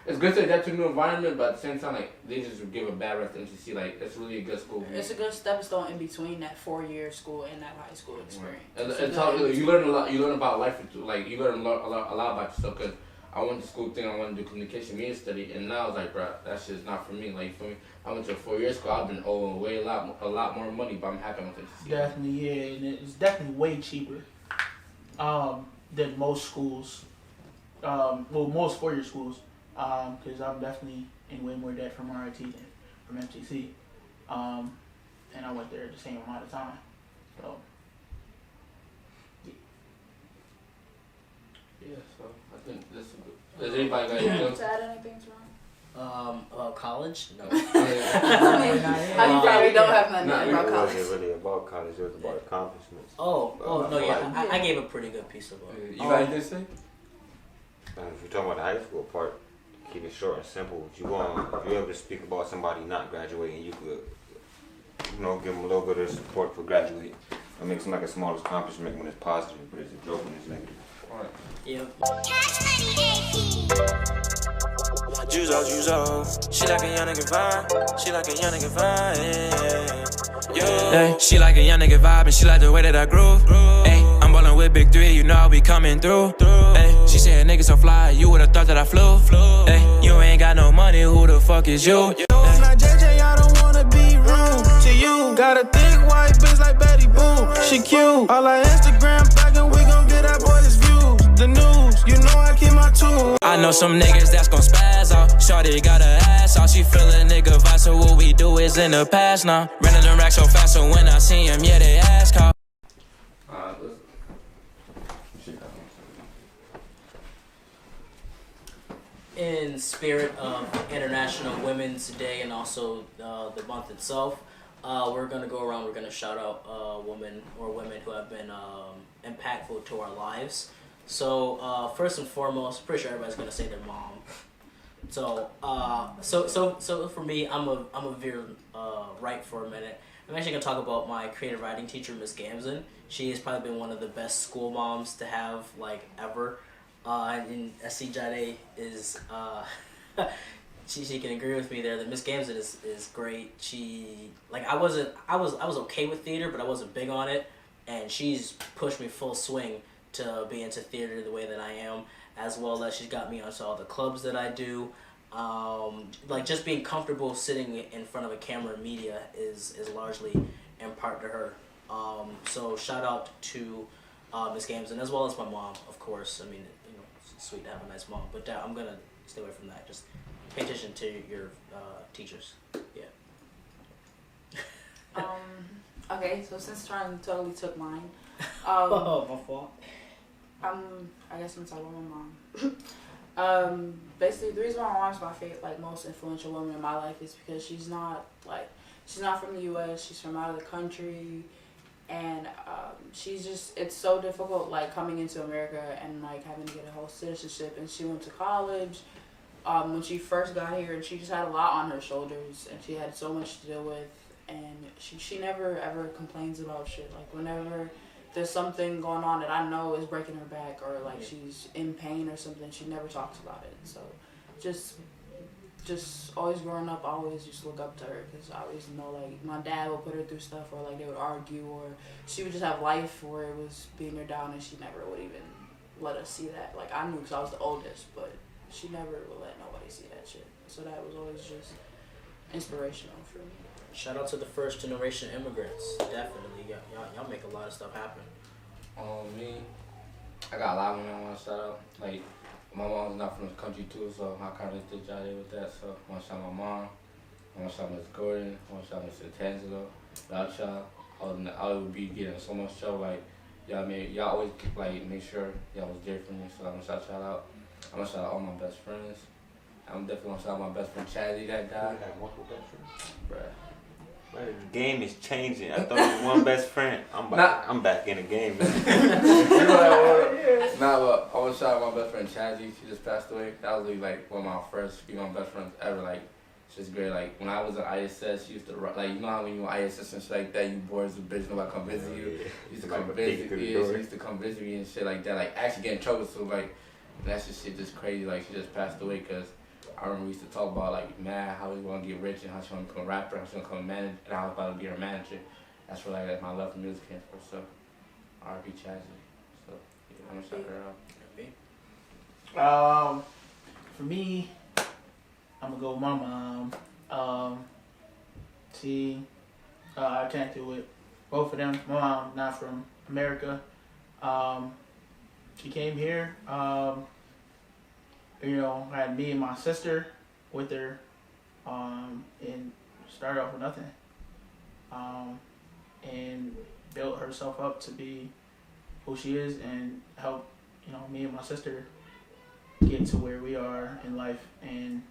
It's good to adapt to a new environment, but at the same time, like they just give a bad rep to MCC. Like it's really a good school. It's a good stepping stone in between that 4-year school and that high school experience. Right. It's all, you learn a lot. You learn about life. Like you learn a lot about yourself. Cause I went to school thinking I wanted to do communication media study, and now I was like, bro, that shit's not for me. Like you feel me? I went to a 4-year school. I've been owing a lot more money, but I'm happy I went to MCC. Definitely, yeah, and it's definitely way cheaper than most schools. Most 4-year schools. Because I'm definitely in way more debt from RIT than from MCC. And I went there at the same amount of time. So, yeah, so I think this is good. Does anybody got anything to add anything, Turon? College? No. I mean, probably don't have nothing about college. It wasn't really about college, it was about accomplishments. I gave a pretty good piece of it. You got anything to say? If you're talking about the high school part, keep it short and simple. If you're able to speak about somebody not graduating, you could, give them a little bit of support for graduating. It makes them like a small accomplishment when it's positive, but it's a joke when it's negative. Right. Yeah. Juice, she like a young nigga vibe. She like a young nigga vibe. Yeah. She like a young nigga vibe, and she like the way that I groove. Hey, I'm ballin' with Big 3, you know I be coming through. Hey, she said nigga so fly, you would've thought that I flew. Hey, you ain't got no money, who the fuck is you? I'm not JJ, I don't wanna be rude to you. Got a thick white bitch like Betty Boo, she cute. All our Instagram baggin', we gon' get that boy his views. The news, you know I keep my tools. I know some niggas that's gon' spaz out. Shorty got her ass out, she feel a nigga vibe, so what we do is in the past now. Running them racks so fast, so when I see him, yeah, they ask how. In spirit of International Women's Day and also the month itself, we're going to go around, we're going to shout out women who have been impactful to our lives. So first and foremost, pretty sure everybody's going to say their mom. So for me, I'm a veer right for a minute. I'm actually going to talk about my creative writing teacher, Miss Gamson. She has probably been one of the best school moms to have, like, ever. And I see Jahde is, she can agree with me there that Miss Gamson is great. She, like, I was okay with theater, but I wasn't big on it, and she's pushed me full swing to be into theater the way that I am, as well as she's got me onto all the clubs that I do. Like, just being comfortable sitting in front of a camera and media is largely in part to her. So shout out to Miss Gamson, as well as my mom, of course. I mean, it's sweet to have a nice mom, but I'm gonna stay away from that. Just pay attention to your teachers. Yeah. Okay, so since Turon totally took mine, my fault. I guess I'm talking about my Basically, the reason why my mom's my favorite, like, most influential woman in my life is because she's not from the U.S. She's from out of the country, and she's just, it's so difficult, like, coming into America and, like, having to get a whole citizenship. And she went to college when she first got here, and she just had a lot on her shoulders, and she had so much to deal with. And she never ever complains about shit. Like, whenever there's something going on that I know is breaking her back, or like she's in pain or something, she never talks about it. So just always growing up, I always just look up to her, because I always know, like, my dad would put her through stuff, or like they would argue, or she would just have life where it was beating her down, and she never would even let us see that. Like, I knew because I was the oldest, but she never would let nobody see that shit. So that was always just inspirational for me. Shout out to the first generation immigrants. Definitely, y'all make a lot of stuff happen. Me, I got a lot of women I want to shout out. Like, my mom's not from the country too, so I kind of did Jahde with that. So I want to shout out my mom. I want to shout out Miss Gordon. I want to shout out Mr. Tangelo. Without y'all, I would be getting so much trouble. Like, y'all always like make sure y'all was there for me. So I'm gonna shout y'all out. I'm gonna shout out all my best friends. I'm definitely gonna shout out my best friend Jahde that died. You have multiple best friends? Bruh. The game is changing. I thought it was one best friend. I'm back in the game. Nah, but I want to shout out my best friend Jahde. She just passed away. That was really, like, one of my first female best friends ever. Like, she's great. Like, when I was in ISS, she used to, like, you know how when you were in ISS and shit like that, you bored as a bitch, nobody come visit you. She used to come visit me. She used to come visit me and shit like that. Like, actually get in trouble. So, like, that's just shit just crazy. Like, she just passed away because I remember we used to talk about, like, how we want to get rich and how she want to become a rapper, how she want to become a manager, and I was about to be her manager. That's where, like, my love for music came from. So, R.I.P. Jahde. So, yeah, I'm going to shout her out. For me, I'm gonna go with my mom. I can't do it. Both of them. My mom, not from America. She came here. I had me and my sister with her, and started off with nothing, and built herself up to be who she is, and help, me and my sister get to where we are in life. And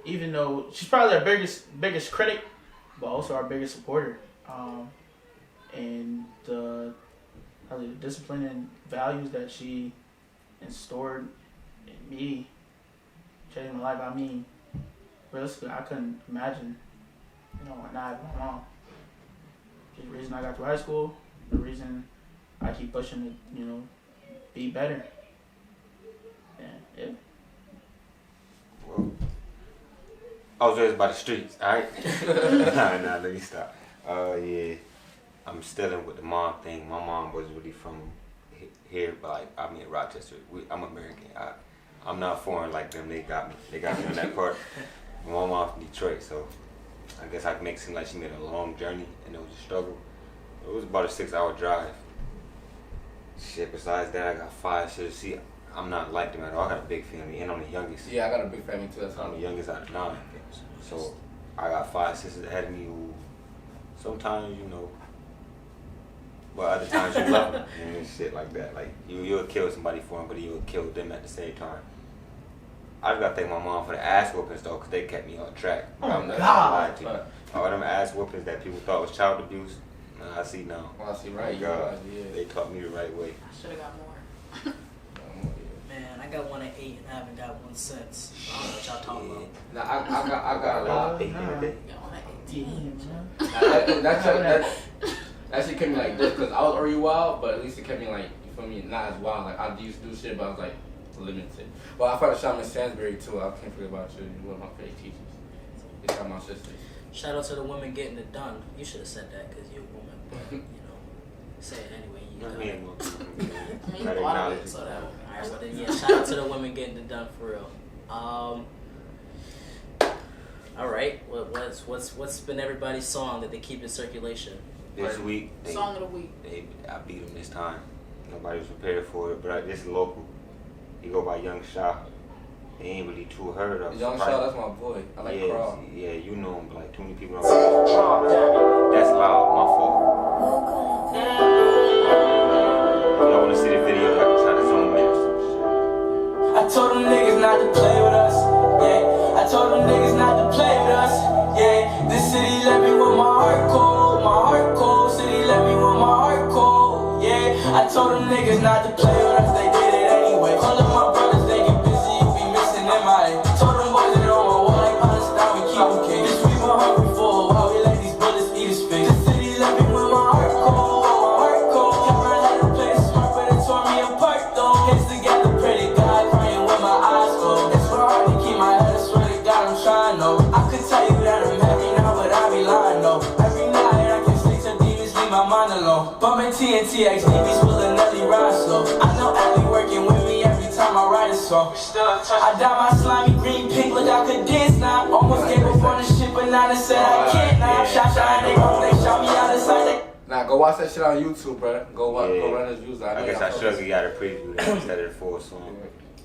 even though she's probably our biggest critic, but also our biggest supporter, and the discipline and values that she instored in me changed my life. I mean, realistically, I couldn't imagine, not having my mom. She's the reason I got through high school, the reason I keep pushing to, be better. Yeah. Well, I was raised by the streets, alright? Nah, let me stop. Yeah, I'm still in with the mom thing. My mom was really from here, but like, I'm in Rochester. I'm American. I'm not foreign like them. They got me on that part. My mom from Detroit, so I guess I can make it seem like she made a long journey and it was a struggle. It was about a 6-hour drive. Shit, besides that, I got 5 sisters. See, I'm not like them at all. I got a big family, and I'm the youngest. Yeah, I got a big family too. I'm the youngest out of 9. So I got 5 sisters ahead of me who sometimes, but other times you love them and shit like that. Like, you'll kill somebody for them, but you'll kill them at the same time. I just gotta thank my mom for the ass whoopings though, because they kept me on track. I'm not gonna lie to you. All them ass whoopings that people thought was child abuse, I see now. Well, I see right. God, they taught me the right way. I should have got more. Man, I got one at 8 and I haven't got one since. I don't know what y'all talking about. Nah, I got a lot. Got Got one at 18. That shit kept me like this, because I was already wild, but at least it kept me like, you feel me, not as wild. Like, I used to do shit, but I was like limited. Well, I found a shot Miss Sansbury too. I can't forget about you. You're one of my favorite teachers. You shot my sisters. Shout out to the women getting it done. You should have said that because you're a woman, but say it anyway. You got it. So that alright, so then shout out to the women getting it done for real. All right, what's been everybody's song that they keep in circulation? This week, Song of the week. I beat them this time. Nobody was prepared for it, but this is local. He go by Young Shah. He ain't really too heard of. Young Shah, that's my boy. I like Crawl. Yeah, you know him, but like too many people don't know. That's loud, my fault. If y'all wanna see the video, I can try to zoom in or some shit. I told him told them niggas not to play with us. Yeah, this city let me with my heart cold. My heart cold. City let me with my heart cold. Yeah, I told them niggas not to play with us. They did it anyway. All of my brothers, they get busy. You be missing MIA. Told them boys that on my wall like Palestine. We keep them king. This we been hungry for a while. We let these bullets eat his face. The city let me with my heart cold. My heart cold. Can't run out of play smart, but it tore me apart though. Hands together, pray to God, crying with my eyes closed. It's real hard to keep my head. I swear to God, I'm trying though. I could tell you that I'm happy now, but I be lying though. Every night I can sleep till demons leave my mind alone. Bumping TNT, XDBs pulling Nelly ride slow. I know Allie working with me every time I write a song. I dye my slimy green pink, look I could dance now. Almost gave up on the shit, but now they said I can't now. Shot they wrong, they shot me out of sight. Nah, go watch that shit on YouTube, bro. Go run his views. I guess I should have got a preview that instead of the full song.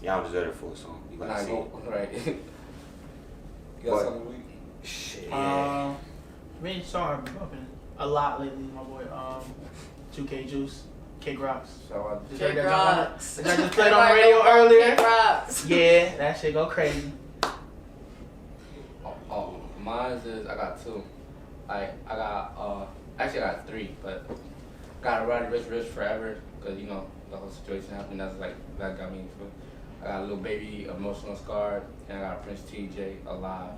Y'all deserve the full song. You gotta see it. Right. You got something weak? Shit. Main song I've been bumping a lot lately, my boy. JUKA Juice, Kick Rocks. Kick Rocks. I just played on the radio earlier. Kick Rocks. Yeah, that shit go crazy. Mine is I got two. Like I got actually I got three, but got Roddy Rich Forever because you know the whole situation happened. That got me into it. I got a Little Baby, Emotional Scarred, and I got Prince TJ, Alive,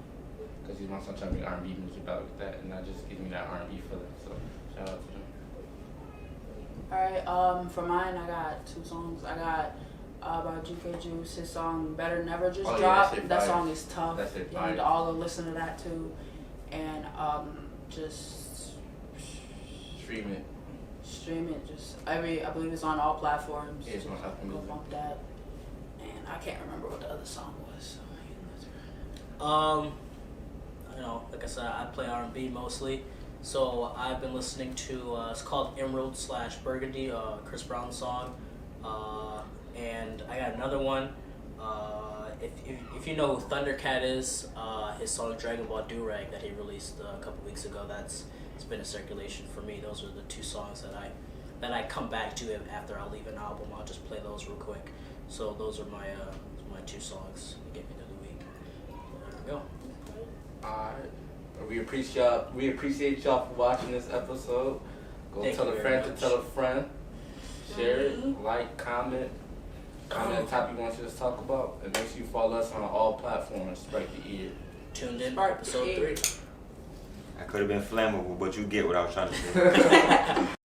because he's my son trying to make R&B music out with that, and that just gives me that R&B feeling. So shout out to them. Alright, for mine I got two songs. I got by JUKA Juice, his song Better Never Just dropped. That song is tough. You need to all go listen to that too. And just stream it. Just I believe it's on all platforms. Yeah, it's on Apple Music. Go bump that. And I can't remember what the other song was. You know, like I said, I play R&B mostly. So I've been listening to it's called Emerald / Burgundy, Chris Brown song, and I got another one. If you know who Thundercat is, his song Dragon Ball Durag that he released a couple weeks ago, it's been in circulation for me. Those are the two songs that I come back to after I leave an album. I'll just play those real quick. So those are my two songs to get me through the week. There we go. Alright. We appreciate y'all for watching this episode. Go tell a friend to tell a friend. Share it, like, comment the topic you want us to talk about, and make sure you follow us on all platforms. Spark the ear. Tuned in for episode 3. I could have been flammable, but you get what I was trying to say.